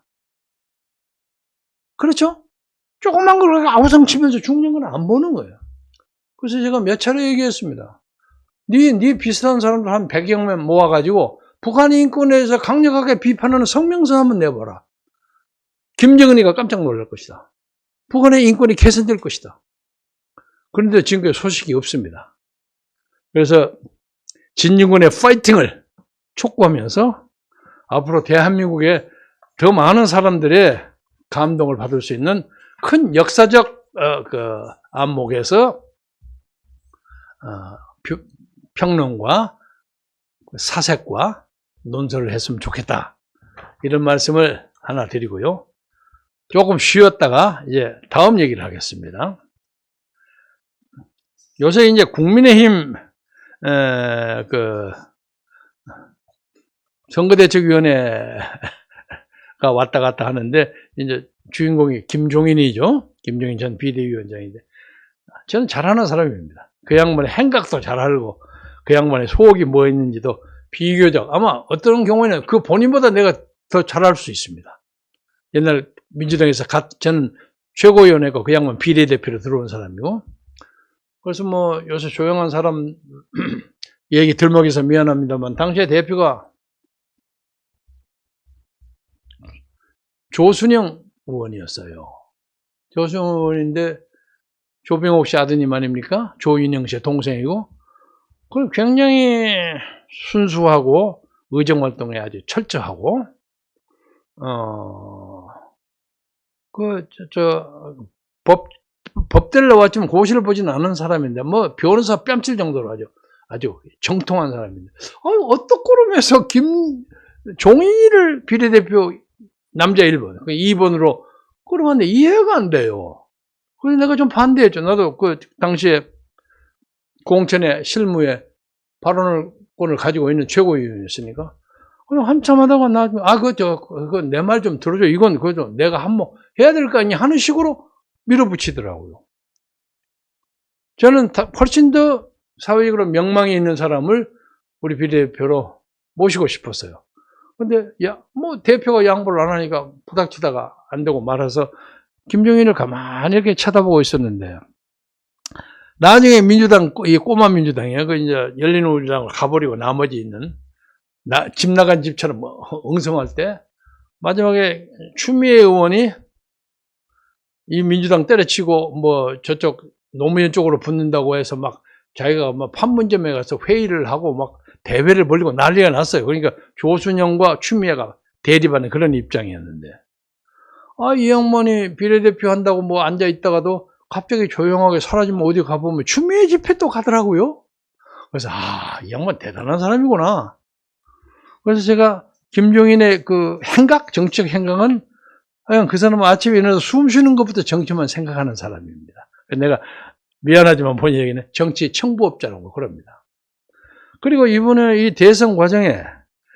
그렇죠? 조그만 걸 그렇게 아우성 치면서 죽는 건 안 보는 거예요. 그래서 제가 몇 차례 얘기했습니다. 네 비슷한 사람들 한 100여 명 모아가지고 북한 인권에 대해서 강력하게 비판하는 성명서 한번 내봐라. 김정은이가 깜짝 놀랄 것이다. 북한의 인권이 개선될 것이다. 그런데 지금까지 소식이 없습니다. 그래서 진중권의 파이팅을 촉구하면서 앞으로 대한민국에 더 많은 사람들의 감동을 받을 수 있는 큰 역사적 안목에서 평론과 사색과 논설을 했으면 좋겠다. 이런 말씀을 하나 드리고요. 조금 쉬었다가 이제 다음 얘기를 하겠습니다. 요새 이제 국민의힘 선거대책위원회가 왔다 갔다 하는데 이제 주인공이 김종인이죠. 김종인 전 비대위원장인데 저는 잘하는 사람입니다. 그 양반의 행각도 잘 알고 그 양반의 속이 뭐 있는지도 비교적 아마 어떤 경우에는 그 본인보다 내가 더 잘 알 수 있습니다. 옛날 민주당에서 저는 최고위원회고 그 양반 비례대표로 들어온 사람이고 그래서 뭐 요새 조용한 사람 얘기 들먹여서 미안합니다만 당시에 대표가 조순영 의원이었어요. 조순영 의원인데 조병옥 씨 아드님 아닙니까? 조윤영 씨의 동생이고 굉장히 순수하고 의정활동에 아주 철저하고 법대를 나왔지만 고시를 보지는 않은 사람인데, 뭐, 변호사 뺨칠 정도로 아주 정통한 사람인데. 어떤 꼬름에서 종이를 비례대표 남자 1번, 2번으로 끌어왔는데 이해가 안 돼요. 그래서 내가 좀 반대했죠. 나도 당시에 공천의 실무에 발언권을 가지고 있는 최고위원이었으니까. 한참 하다가 그거 내 말 좀 들어줘. 이건 그래도 내가 한번 해야 될 거 아니냐 하는 식으로 밀어붙이더라고요. 저는 훨씬 더 사회적으로 명망이 있는 사람을 우리 비례대표로 모시고 싶었어요. 근데, 대표가 양보를 안 하니까 부닥치다가 안 되고 말아서 김종인을 가만히 이렇게 쳐다보고 있었는데, 나중에 이 꼬마 민주당이에요. 이제 열린우리당을 가버리고 나머지 있는, 집 나간 집처럼 엉성할 때, 마지막에 추미애 의원이 이 민주당 때려치고 저쪽 노무현 쪽으로 붙는다고 해서 자기가 판문점에 가서 회의를 하고 대회를 벌리고 난리가 났어요. 그러니까 조순영과 추미애가 대립하는 그런 입장이었는데, 이 양반이 비례대표 한다고 앉아 있다가도 갑자기 조용하게 사라지면 어디 가보면 추미애 집회 또 가더라고요. 그래서 이 양반 대단한 사람이구나. 그래서 제가 김종인의 정치적 행각은 그냥 그 사람은 아침에 일어나서 숨 쉬는 것부터 정치만 생각하는 사람입니다. 내가 미안하지만 본 얘기는 정치 청부업자라고 그럽니다. 그리고 이번에 이 대선 과정에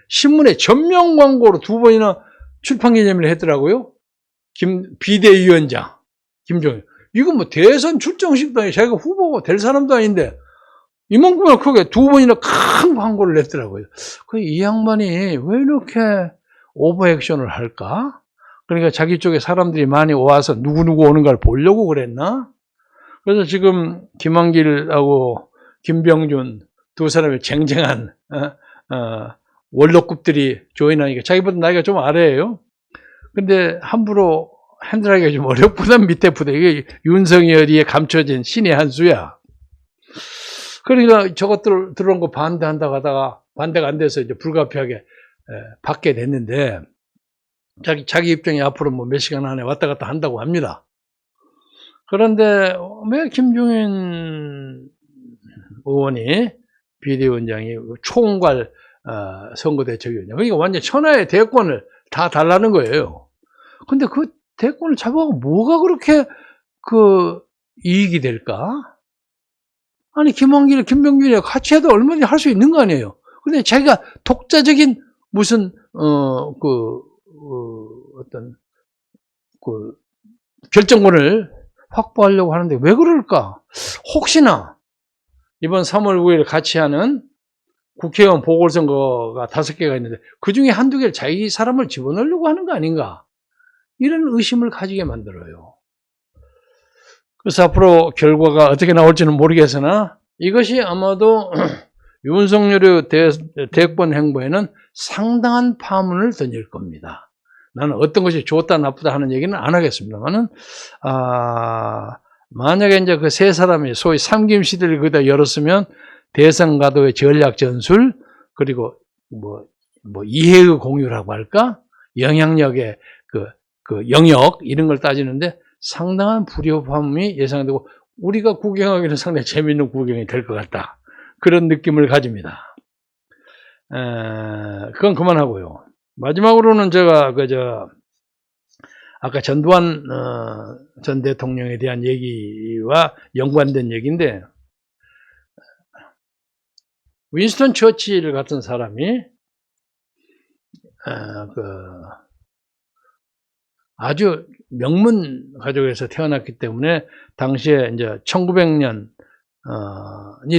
신문에 전면 광고로 2번이나 출판 기념회를 했더라고요. 비대위원장 김종인. 이거 대선 출정식도 아니고 자기가 후보가 될 사람도 아닌데 이만큼이나 크게 2번이나 큰 광고를 냈더라고요. 이 양반이 왜 이렇게 오버액션을 할까? 그러니까 자기 쪽에 사람들이 많이 와서 누구누구 오는 걸 보려고 그랬나? 그래서 지금 김한길하고 김병준 두 사람의 쟁쟁한 원로급들이 조인하니까 자기보다 나이가 좀 아래예요. 근데 함부로 핸들하기가 좀 어렵구나. 밑에 부대. 이게 윤석열이에 감춰진 신의 한 수야. 그러니까 저것들 들어온 거 반대한다고 하다가 반대가 안 돼서 이제 불가피하게 받게 됐는데, 자기 입장이 앞으로 몇 시간 안에 왔다 갔다 한다고 합니다. 그런데 왜 김종인 의원이 비대위원장이 총괄 선거대책위원장, 그러니까 완전 천하의 대권을 다 달라는 거예요. 근데 그 대권을 잡아가고 뭐가 그렇게 이익이 될까? 아니, 김한길, 김병준이 같이 해도 얼마든지 할 수 있는 거 아니에요. 근데 자기가 독자적인 무슨 결정권을 확보하려고 하는데 왜 그럴까? 혹시나 이번 3월 9일 같이 하는 국회의원 보궐선거가 5개가 있는데 그 중에 한두 개를 자기 사람을 집어넣으려고 하는 거 아닌가? 이런 의심을 가지게 만들어요. 그래서 앞으로 결과가 어떻게 나올지는 모르겠으나 이것이 아마도 윤석열의 대권 행보에는 상당한 파문을 던질 겁니다. 나는 어떤 것이 좋다 나쁘다 하는 얘기는 안 하겠습니다만은, 만약에 이제 그 세 사람이 소위 삼김시대를 거기다 열었으면 대선 가도의 전략 전술, 그리고 이해의 공유라고 할까? 영향력의 그 영역, 이런 걸 따지는데 상당한 불협화음이 예상되고 우리가 구경하기는 상당히 재미있는 구경이 될 것 같다. 그런 느낌을 가집니다. 그건 그만하고요. 마지막으로는 제가 아까 전두환 전 대통령에 대한 얘기와 연관된 얘기인데, 윈스턴 처칠 같은 사람이 아주 명문 가족에서 태어났기 때문에 당시에 이제 1900년이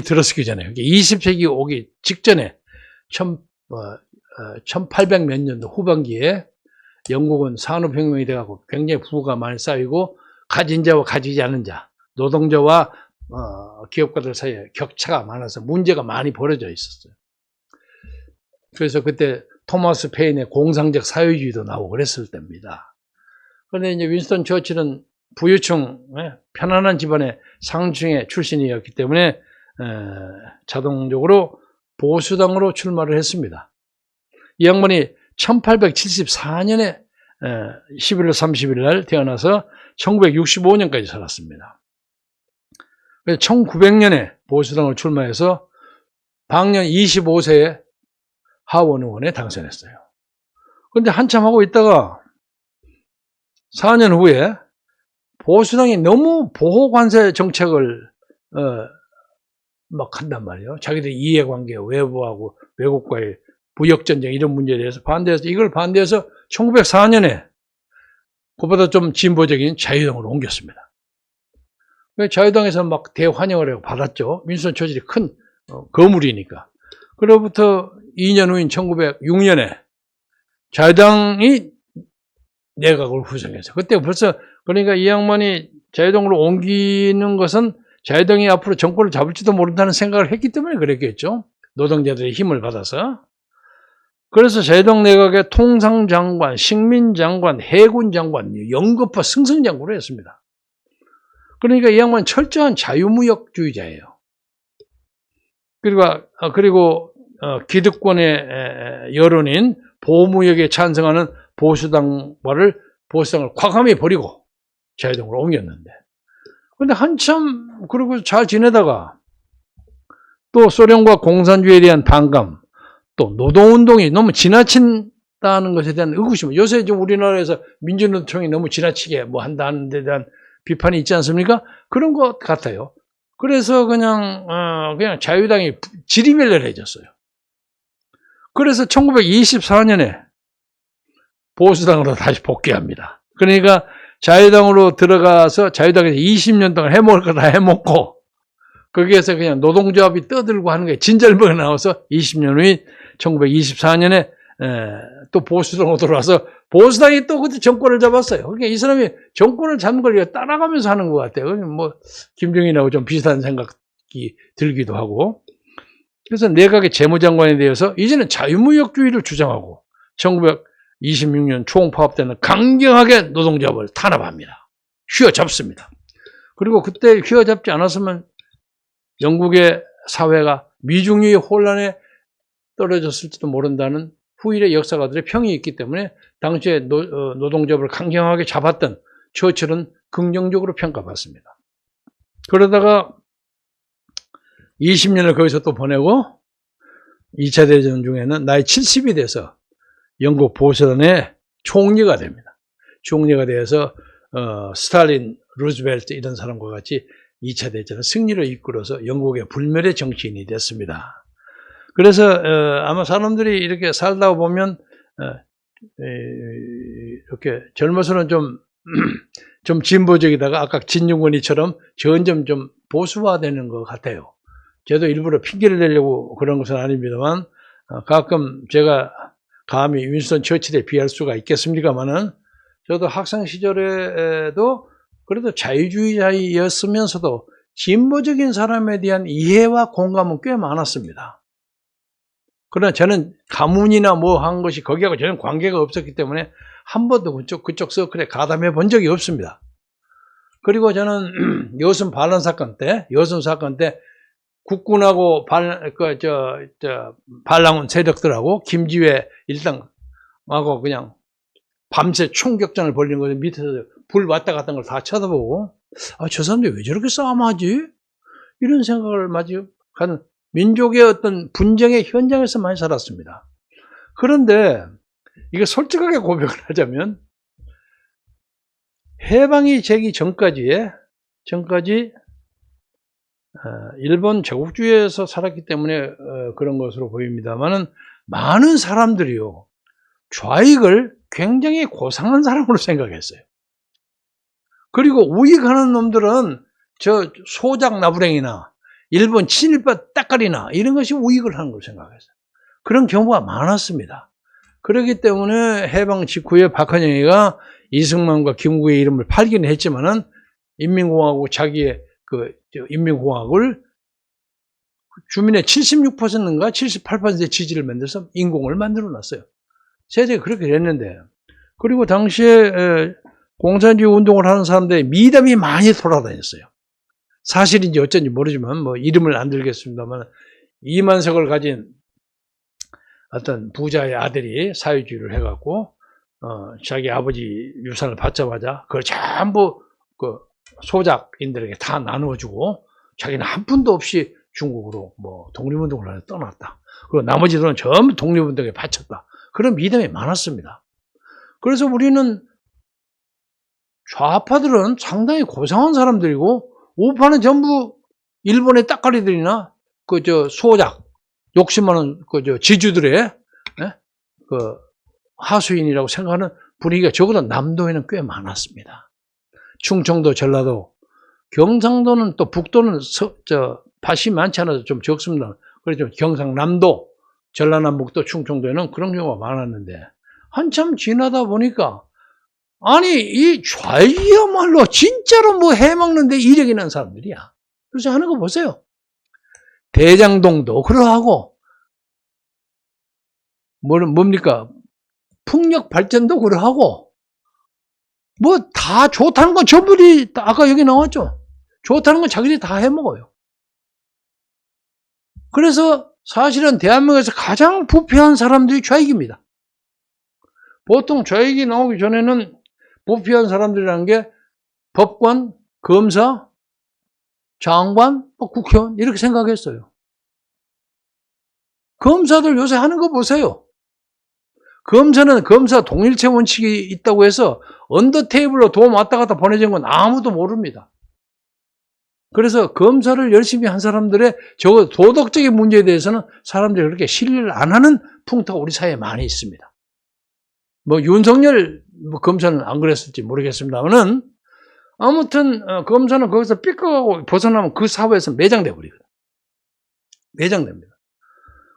들어서기 전에, 20세기 오기 직전에 1800 몇 년도 후반기에 영국은 산업혁명이 돼가고 굉장히 부가 많이 쌓이고 가진 자와 가지지 않은 자, 노동자와 기업가들 사이에 격차가 많아서 문제가 많이 벌어져 있었어요. 그래서 그때 토마스 페인의 공상적 사회주의도 나오고 그랬을 때입니다. 그런데 이제 윈스턴 처칠은 부유층, 편안한 집안의 상층의 출신이었기 때문에 자동적으로 보수당으로 출마를 했습니다. 이 양반이 1874년에 11월 30일 날 태어나서 1965년까지 살았습니다. 그래서 1900년에 보수당을 출마해서 방년 25세에 하원 의원에 당선했어요. 그런데 한참 하고 있다가 4년 후에 보수당이 너무 보호관세 정책을 막 한단 말이에요. 자기들 이해관계, 외부하고 외국과의 무역전쟁 이런 문제에 대해서 반대해서 이걸 반대해서 1904년에 그보다 좀 진보적인 자유당으로 옮겼습니다. 자유당에서 막 대환영을 하고 받았죠. 윈스턴 처칠이 큰 거물이니까. 그로부터 2년 후인 1906년에 자유당이 내각을 구성해서 그때 벌써 그러니까 이 양반이 자유당으로 옮기는 것은 자유당이 앞으로 정권을 잡을지도 모른다는 생각을 했기 때문에 그랬겠죠. 노동자들의 힘을 받아서. 그래서 자유당 내각의 통상장관, 식민장관, 해군장관, 영급파 승승장구를 했습니다. 그러니까 이 양반은 철저한 자유무역주의자예요. 그리고 기득권의 여론인 보호무역에 찬성하는 보수당을 과감히 버리고 자유당으로 옮겼는데. 근데 한참 그러고 잘 지내다가 또 소련과 공산주의에 대한 반감, 또 노동운동이 너무 지나친다는 것에 대한 의구심. 요새 좀 우리나라에서 민주노총이 너무 지나치게 뭐 한다는 데 대한 비판이 있지 않습니까? 그런 것 같아요. 그래서 그냥 자유당이 지리멸렬해졌어요. 그래서 1924년에 보수당으로 다시 복귀합니다. 그러니까 자유당으로 들어가서 자유당에서 20년 동안 해먹을 거 다 해먹고 거기에서 그냥 노동조합이 떠들고 하는 게 진절머리 나와서 20년 후인 1924년에 또 보수당으로 들어와서 보수당이 또 그때 정권을 잡았어요. 그러니까 이 사람이 정권을 잡는 걸 따라가면서 하는 것 같아요. 뭐 김정일하고 좀 비슷한 생각이 들기도 하고. 그래서 내각의 재무장관에 대해서 이제는 자유무역주의를 주장하고 1926년 총파업 때는 강경하게 노동조합을 탄압합니다. 휘어잡습니다. 그리고 그때 휘어잡지 않았으면 영국의 사회가 미중유의 혼란에 떨어졌을지도 모른다는 후일의 역사가들의 평이 있기 때문에 당시에 노동조합을 강경하게 잡았던 처칠은 긍정적으로 평가받습니다. 그러다가 20년을 거기서 또 보내고 2차 대전 중에는 나이 70이 돼서 영국 보수당의 총리가 됩니다. 총리가 돼서 스탈린, 루즈벨트 이런 사람과 같이 2차 대전의 승리를 이끌어서 영국의 불멸의 정치인이 됐습니다. 그래서 아마 사람들이 이렇게 살다 보면 이렇게 젊어서는 좀 진보적이다가 아까 진중권이처럼 점점 좀 보수화되는 것 같아요. 저도 일부러 핑계를 대려고 그런 것은 아닙니다만 가끔 제가 감히 윈스턴 처칠에 비할 수가 있겠습니까만은 저도 학생 시절에도 그래도 자유주의자였으면서도 진보적인 사람에 대한 이해와 공감은 꽤 많았습니다. 그러나 저는 가문이나 뭐 한 것이 거기하고 전혀 관계가 없었기 때문에 한 번도 그쪽 서클에 가담해 본 적이 없습니다. 그리고 저는 여순 반란 사건 때 국군하고 반란군 세력들하고 김지회 일당하고 그냥 밤새 총격전을 벌이는 거죠. 밑에서 불 왔다 갔다 한 걸 다 쳐다보고, 저 사람들이 왜 저렇게 싸움하지? 이런 생각을 마치 하는 민족의 어떤 분쟁의 현장에서 많이 살았습니다. 그런데 이게 솔직하게 고백을 하자면 해방이 되기 전까지 일본 제국주의에서 살았기 때문에 그런 것으로 보입니다만은 많은 사람들이요 좌익을 굉장히 고상한 사람으로 생각했어요. 그리고 우익하는 놈들은 저 소작 나부랭이나 일본 친일파 따까리나 이런 것이 우익을 하는 걸 생각했어요. 그런 경우가 많았습니다. 그렇기 때문에 해방 직후에 박헌영이가 이승만과 김구의 이름을 팔기는 했지만은 인민공화국 자기의 인민공화국을 주민의 76%인가 78%의 지지를 만들어서 인공을 만들어 놨어요. 세상에 그렇게 됐는데, 그리고 당시에 공산주의 운동을 하는 사람들의 미담이 많이 돌아다녔어요. 사실인지 어쩐지 모르지만 뭐 이름을 안 들겠습니다만 이만석을 가진 어떤 부자의 아들이 사회주의를 해갖고 자기 아버지 유산을 받자마자 그걸 전부 그 소작인들에게 다 나누어주고 자기는 한 푼도 없이 중국으로 뭐 독립운동을 하러 떠났다. 그리고 나머지 돈은 전부 독립운동에 바쳤다. 그런 믿음이 많았습니다. 그래서 우리는 좌파들은 상당히 고상한 사람들이고 우파는 전부 일본의 따까리들이나 소작 욕심 많은 지주들의 그 하수인이라고 생각하는 분위기가 적어도 남도에는 꽤 많았습니다. 충청도, 전라도, 경상도는 또 북도는 밭이 많지 않아서 좀 적습니다. 그래서 경상남도, 전라남북도, 충청도에는 그런 경우가 많았는데 한참 지나다 보니까 아니 이 좌익이야말로 진짜로 뭐 해먹는데 이력이 있는 사람들이야. 그래서 하는 거 보세요. 대장동도 그러하고 뭡니까 풍력 발전도 그러하고 뭐 다 좋다는 건 전부들이 아까 여기 나왔죠. 좋다는 건 자기들이 다 해먹어요. 그래서 사실은 대한민국에서 가장 부패한 사람들이 좌익입니다. 보통 좌익이 나오기 전에는 부패한 사람들이라는 게 법관, 검사, 장관, 국회의원 이렇게 생각했어요. 검사들 요새 하는 거 보세요. 검사는 검사 동일체 원칙이 있다고 해서 언더테이블로 돈 왔다 갔다 보내준 건 아무도 모릅니다. 그래서 검사를 열심히 한 사람들의 적어도 도덕적인 문제에 대해서는 사람들이 그렇게 신뢰를 안 하는 풍토가 우리 사회에 많이 있습니다. 뭐 윤석열 검사는 안 그랬을지 모르겠습니다만은 아무튼 검사는 거기서 삐끗하고 벗어나면 그 사회에서 매장돼 버리거든. 매장됩니다.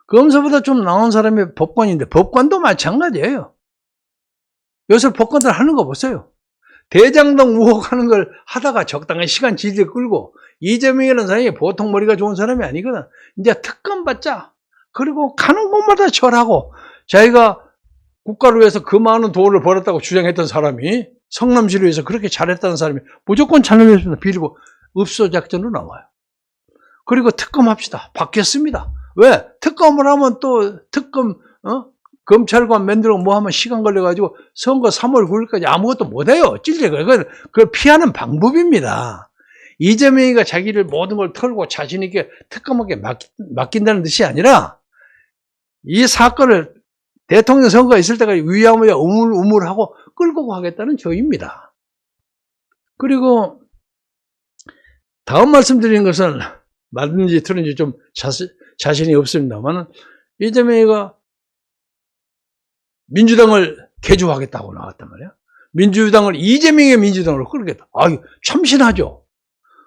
검사보다 좀 나은 사람이 법관인데 법관도 마찬가지예요. 요새 법관들 하는 거 보세요. 대장동 의혹하는 걸 하다가 적당한 시간 질질 끌고 이재명이라는 사람이 보통 머리가 좋은 사람이 아니거든. 이제 특검 받자. 그리고 가는 곳마다 절하고 자기가 국가를 위해서 그 많은 돈을 벌었다고 주장했던 사람이 성남시를 위해서 그렇게 잘했다는 사람이 무조건 잘못했습니다. 비리고 읍소작전으로 나와요. 그리고 특검합시다. 받겠습니다. 왜? 특검을 하면 또 특검 검찰관 만들고 뭐 하면 시간 걸려가지고 선거 3월 9일까지 아무것도 못해요. 그걸 피하는 방법입니다. 이재명이가 자기를 모든 걸 털고 자신 있게 특검하게 맡긴다는 뜻이 아니라 이 사건을 대통령 선거가 있을 때까지 위야무야 우물우물하고 끌고 가겠다는 조입니다. 그리고 다음 말씀드리는 것은 맞는지 틀린지 좀 자신이 없습니다만 이재명이가 민주당을 개조하겠다고 나왔단 말이야. 민주당을 이재명의 민주당으로 끌겠다. 아유 참신하죠.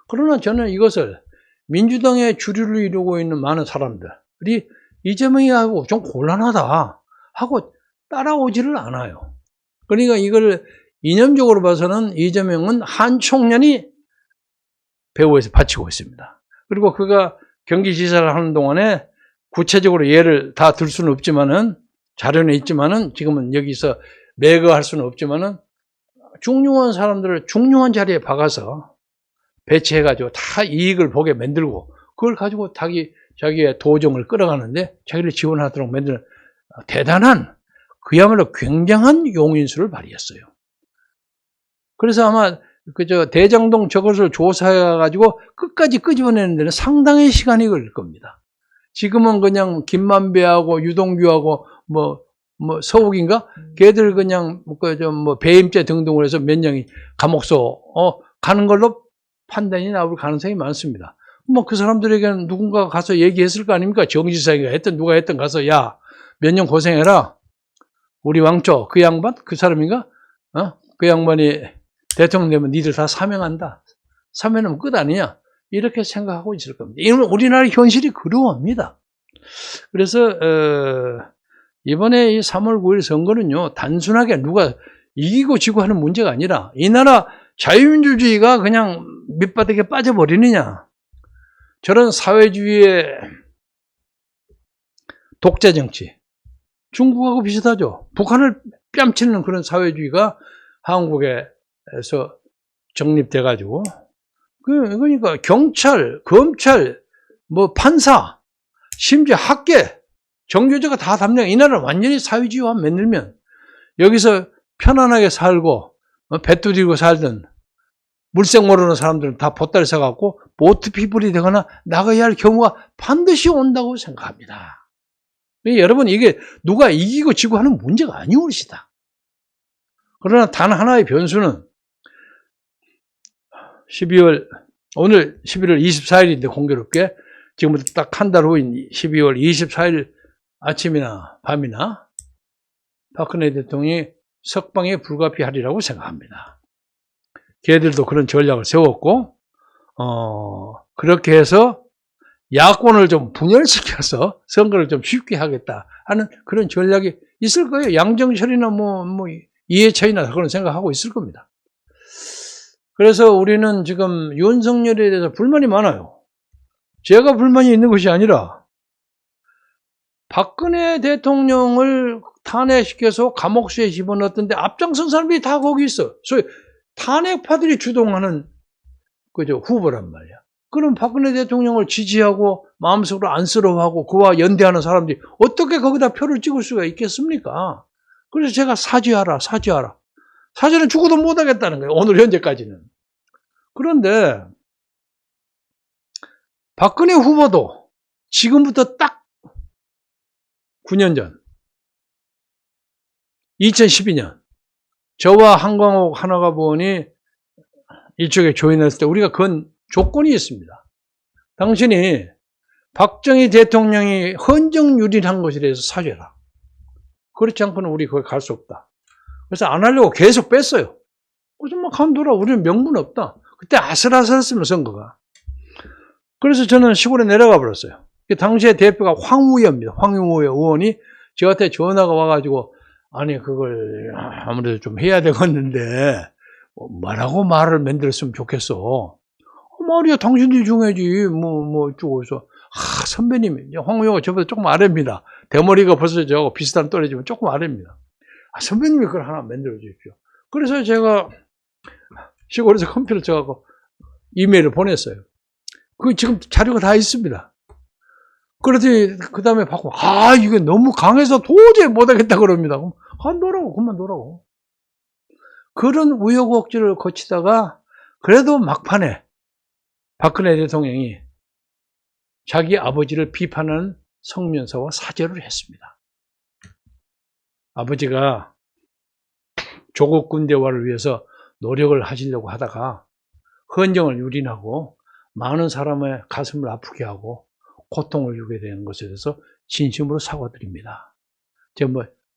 그러나 저는 이것을 민주당의 주류를 이루고 있는 많은 사람들이 이재명이하고 좀 곤란하다 하고 따라오지를 않아요. 그러니까 이걸 이념적으로 봐서는 이재명은 한 총련이 배후에서 바치고 있습니다. 그리고 그가 경기지사를 하는 동안에 구체적으로 예를 다 들 수는 없지만은 자료는 있지만은 지금은 여기서 매거할 수는 없지만은 중요한 사람들을 중요한 자리에 박아서 배치해가지고 다 이익을 보게 만들고 그걸 가지고 자기의 도정을 끌어가는데 자기를 지원하도록 만드는 대단한 그야말로 굉장한 용인수를 발휘했어요. 그래서 아마 대장동 저것을 조사해가지고 끝까지 끄집어내는 데는 상당히 시간이 걸릴 겁니다. 지금은 그냥 김만배하고 유동규하고 서욱인가? 걔들 그냥 배임죄 등등을 해서 몇 년이 감옥소 가는 걸로 판단이 나올 가능성이 많습니다. 그 사람들에게는 누군가가 가서 얘기했을 거 아닙니까? 정지사가 했든 누가 했든 가서 야, 몇 년 고생해라. 우리 왕조 그 양반? 그 사람인가? 그 양반이 대통령 되면 니들 다 사명한다. 사명하면 끝 아니냐? 이렇게 생각하고 있을 겁니다. 우리나라 현실이 그러합니다. 그래서 이번에 이 3월 9일 선거는요, 단순하게 누가 이기고 지고 하는 문제가 아니라 이 나라 자유민주주의가 그냥 밑바닥에 빠져버리느냐. 저런 사회주의의 독재 정치. 중국하고 비슷하죠. 북한을 뺨치는 그런 사회주의가 한국에서 정립돼가지고 그러니까 경찰, 검찰, 판사, 심지어 학계, 정교조가 다 담당. 이 나라를 완전히 사회주의화 만들면 여기서 편안하게 살고 배 두드리고 살던 물색 모르는 사람들은 다 보따리 사갖고 보트피플이 되거나 나가야 할 경우가 반드시 온다고 생각합니다. 여러분, 이게 누가 이기고 지고 하는 문제가 아니오시다. 그러나 단 하나의 변수는 오늘 11월 24일인데 공교롭게 지금부터 딱 한 달 후인 12월 24일 아침이나 밤이나 박근혜 대통령이 석방에 불가피하리라고 생각합니다. 걔들도 그런 전략을 세웠고, 그렇게 해서 야권을 좀 분열시켜서 선거를 좀 쉽게 하겠다 하는 그런 전략이 있을 거예요. 양정철이나 이해찬이나 그런 생각하고 있을 겁니다. 그래서 우리는 지금 윤석열에 대해서 불만이 많아요. 제가 불만이 있는 것이 아니라 박근혜 대통령을 탄핵시켜서 감옥수에 집어넣었던데 앞장선 사람들이 다 거기 있어. 소위 탄핵파들이 주동하는 후보란 말이야. 그럼 박근혜 대통령을 지지하고 마음속으로 안쓰러워하고 그와 연대하는 사람들이 어떻게 거기다 표를 찍을 수가 있겠습니까? 그래서 제가 사죄하라. 사죄는 죽어도 못하겠다는 거예요. 오늘 현재까지는. 그런데 박근혜 후보도 지금부터 딱 9년 전 2012년 저와 한광옥 하나가보원이 일종의 조인했을 때 우리가 그건 조건이 있습니다. 당신이 박정희 대통령이 헌정유린한 것에 대해서 사죄라. 그렇지 않고는 우리 거기 갈 수 없다. 그래서 안 하려고 계속 뺐어요. 그래서 막 간두라. 우리는 명분 없다. 그때 아슬아슬했으면 선거가. 그래서 저는 시골에 내려가 버렸어요. 당시에 대표가 황우여입니다. 황우여 의원이 저한테 전화가 와가지고 아니 그걸 아무래도 좀 해야 되겠는데 뭐라고 말을 만들었으면 좋겠어. 말이야 당신들이 중요하지 어쩌고 해서 선배님 황우여가 저보다 조금 아래입니다. 대머리가 벌써 저하고 비슷한 또래지만 조금 아래입니다. 선배님이 그걸 하나 만들어 주십시오. 그래서 제가 시골에서 컴퓨터 쳐갖고 이메일을 보냈어요. 그 지금 자료가 다 있습니다. 그러더니 그 다음에 받고 이게 너무 강해서 도저히 못하겠다 그럽니다. 그럼 그만 놓으라고. 그런 우여곡절을 거치다가 그래도 막판에 박근혜 대통령이 자기 아버지를 비판하는 성명서와 사죄를 했습니다. 아버지가 조국 군대화를 위해서 노력을 하시려고 하다가 헌정을 유린하고 많은 사람의 가슴을 아프게 하고 고통을 주게 되는 것에 대해서 진심으로 사과드립니다. 제가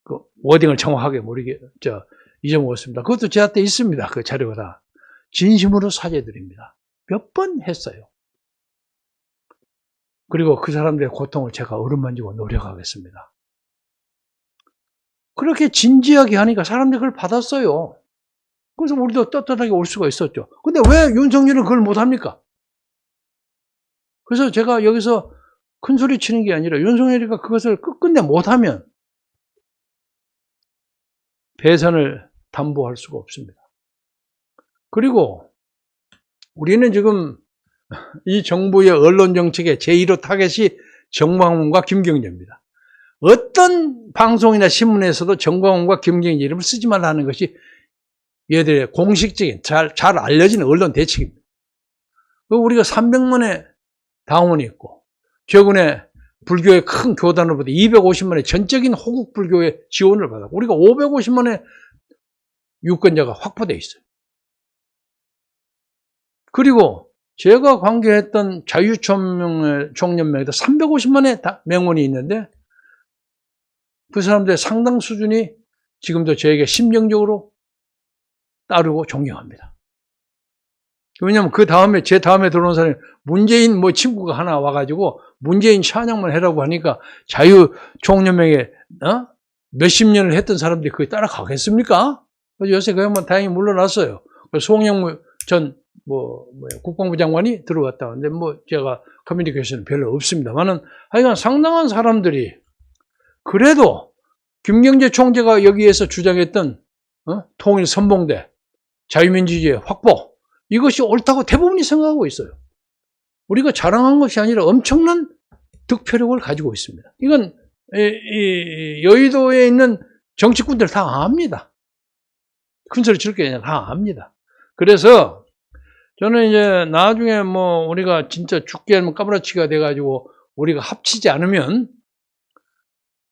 그 워딩을 정확하게 잊어먹었습니다. 그것도 제한테 있습니다. 그 자료가 다. 진심으로 사죄드립니다. 몇 번 했어요. 그리고 그 사람들의 고통을 제가 어루만지고 노력하겠습니다. 그렇게 진지하게 하니까 사람들이 그걸 받았어요. 그래서 우리도 떳떳하게 올 수가 있었죠. 근데 왜 윤석열은 그걸 못합니까? 그래서 제가 여기서 큰 소리 치는 게 아니라 윤석열이가 그것을 끝끝내 못하면 배선을 담보할 수가 없습니다. 그리고 우리는 지금 이 정부의 언론 정책의 제1호 타겟이 정광훈과 김경재입니다. 어떤 방송이나 신문에서도 정광훈과 김경재 이름을 쓰지 말라는 것이 얘들의 공식적인 잘 알려진 언론 대책입니다. 우리가 300만의 당원이 있고 최근에 불교의 큰 교단으로부터 250만의 전적인 호국 불교의 지원을 받았고 우리가 550만의 유권자가 확보되어 있어요. 그리고 제가 관계했던 자유총연맹에도 350만의 명원이 있는데 그 사람들의 상당 수준이 지금도 저에게 심정적으로 따르고 존경합니다. 왜냐하면 제 다음에 들어온 사람이 문재인 친구가 하나 와가지고 문재인 찬양만 해라고 하니까 자유총연맹에 몇십 년을 했던 사람들이 그게 따라가겠습니까? 그래서 요새 그 양반 다행히 물러났어요. 송영무 전 국방부 장관이 들어왔다. 근데 제가 커뮤니케이션은 별로 없습니다만은 하여간 상당한 사람들이 그래도 김경재 총재가 여기에서 주장했던 통일 선봉대, 자유민주주의 확보 이것이 옳다고 대부분이 생각하고 있어요. 우리가 자랑한 것이 아니라 엄청난 득표력을 가지고 있습니다. 이건 여의도에 있는 정치꾼들 다 압니다. 큰 소리 칠 게 아니라 다 압니다. 그래서 저는 이제 나중에 뭐 우리가 진짜 죽게 하면 까무라치기가 돼가지고 우리가 합치지 않으면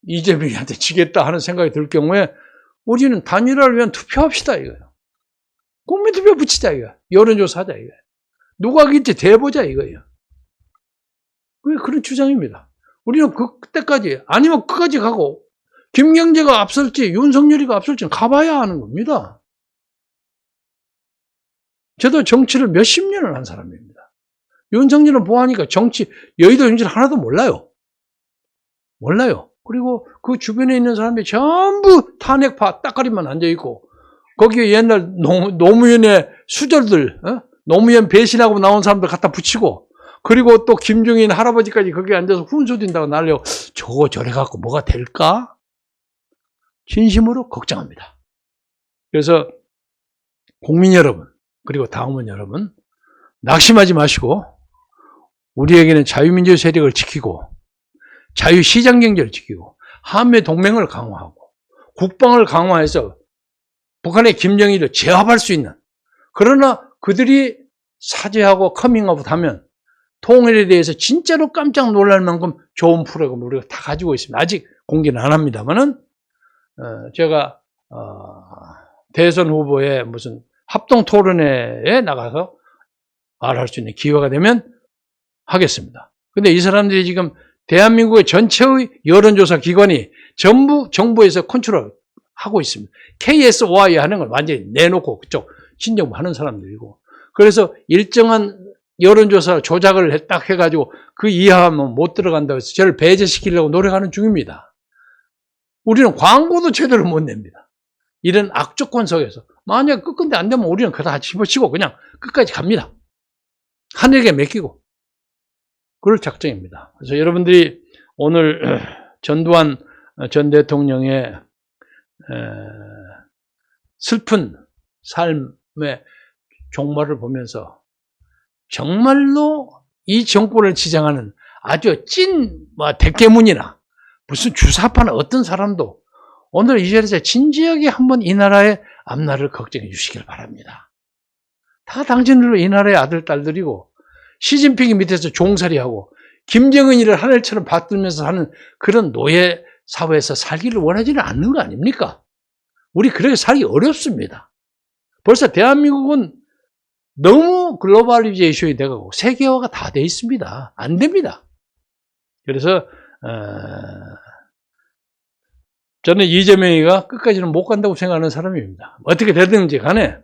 이재명한테 지겠다 하는 생각이 들 경우에 우리는 단일화를 위한 투표합시다 이거예요. 국민투표 붙이자 이거예요. 여론조사 하자 이거예요. 누가 이길지 대보자 이거예요. 그런 주장입니다. 우리는 그때까지 아니면 끝까지 가고 김경재가 앞설지 윤석열이가 앞설지는 가봐야 하는 겁니다. 저도 정치를 몇십 년을 한 사람입니다. 윤석열은 뭐하니까 정치, 여의도 정치를 하나도 몰라요. 그리고 그 주변에 있는 사람들이 전부 탄핵파 따까리만 앉아있고 거기에 옛날 노무현의 수절들, 노무현 배신하고 나온 사람들 갖다 붙이고 그리고 또 김종인 할아버지까지 거기에 앉아서 훈수딘다고 날려 저거 저래 갖고 뭐가 될까? 진심으로 걱정합니다. 그래서 국민 여러분 그리고 당원 여러분 낙심하지 마시고 우리에게는 자유민주 세력을 지키고 자유시장경제를 지키고 한미 동맹을 강화하고 국방을 강화해서 북한의 김정일을 제압할 수 있는 그러나 그들이 사죄하고 커밍아웃 하면 통일에 대해서 진짜로 깜짝 놀랄 만큼 좋은 프로그램을 우리가 다 가지고 있습니다. 아직 공개는 안 합니다만은 제가 대선 후보의 무슨 합동 토론회에 나가서 말할 수 있는 기회가 되면 하겠습니다. 근데 이 사람들이 지금 대한민국의 전체의 여론조사 기관이 전부 정부에서 컨트롤하고 있습니다. KSOI 하는 걸 완전히 내놓고 그쪽 신정부 하는 사람들이고 그래서 일정한 여론조사 조작을 딱 해가지고 그 이하하면 못 들어간다고 해서 저를 배제시키려고 노력하는 중입니다. 우리는 광고도 제대로 못 냅니다. 이런 악조건 속에서 만약 끝근데 안 되면 우리는 그다 집어치고 그냥 끝까지 갑니다. 하늘에게 맡기고 그럴 작정입니다. 그래서 여러분들이 오늘 전두환 전 대통령의 슬픈 삶의 종말을 보면서 정말로 이 정권을 지향하는 아주 찐 대깨문이나 무슨 주사파나 어떤 사람도 오늘 이 자리에서 진지하게 한번 이 나라의 앞날을 걱정해 주시길 바랍니다. 다 당신들로 이 나라의 아들, 딸들이고 시진핑이 밑에서 종살이하고 김정은이를 하늘처럼 받들면서 하는 그런 노예 사회에서 살기를 원하지는 않는 거 아닙니까? 우리 그렇게 살기 어렵습니다. 벌써 대한민국은 너무 글로벌리제이션이 돼가고 세계화가 다 돼 있습니다. 안 됩니다. 그래서 저는 이재명이가 끝까지는 못 간다고 생각하는 사람입니다. 어떻게 되든지 간에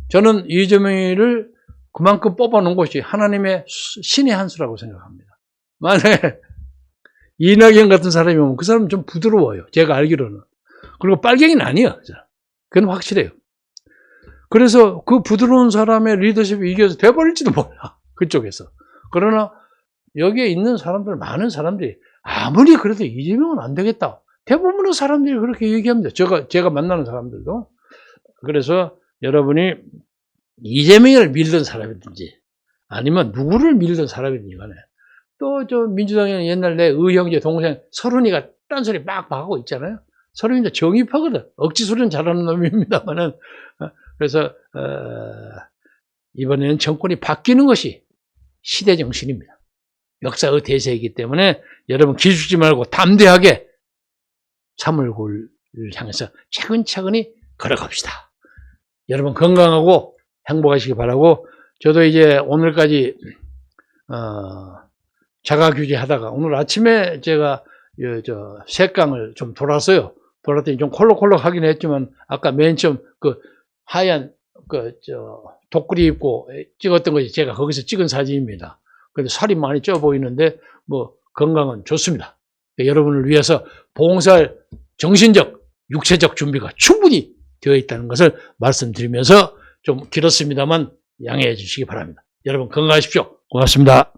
저는 이재명이를 그만큼 뽑아놓은 것이 하나님의 신의 한 수라고 생각합니다. 만약에 이낙연 같은 사람이 오면 그 사람은 좀 부드러워요. 제가 알기로는. 그리고 빨갱이는 아니에요. 그건 확실해요. 그래서 그 부드러운 사람의 리더십이 이겨서 돼버릴지도 몰라. 그쪽에서. 그러나 여기에 있는 사람들, 많은 사람들이 아무리 그래도 이재명은 안 되겠다. 대부분의 사람들이 그렇게 얘기합니다. 제가 만나는 사람들도. 그래서 여러분이 이재명을 밀던 사람이든지 아니면 누구를 밀던 사람이든지 간에 또 저 민주당에는 옛날 내 의형제 동생 서른이가 딴소리 막 하고 있잖아요. 서른이도 정의파거든. 억지 소리는 잘하는 놈입니다만은. 그래서 이번에는 정권이 바뀌는 것이 시대 정신입니다. 역사의 대세이기 때문에 여러분 기죽지 말고 담대하게 3월 9일을 향해서 차근차근히 걸어갑시다. 여러분 건강하고 행복하시기 바라고 저도 이제 오늘까지 자가규제 하다가 오늘 아침에 제가 색강을 좀 돌았어요. 돌았더니 좀 콜록콜록하긴 했지만 아까 맨 처음 그 하얀 독구리 입고 찍었던 것이 제가 거기서 찍은 사진입니다. 근데 살이 많이 쪄 보이는데 뭐 건강은 좋습니다. 여러분을 위해서 봉사할 정신적, 육체적 준비가 충분히 되어 있다는 것을 말씀드리면서 좀 길었습니다만 양해해 주시기 바랍니다. 여러분 건강하십시오. 고맙습니다.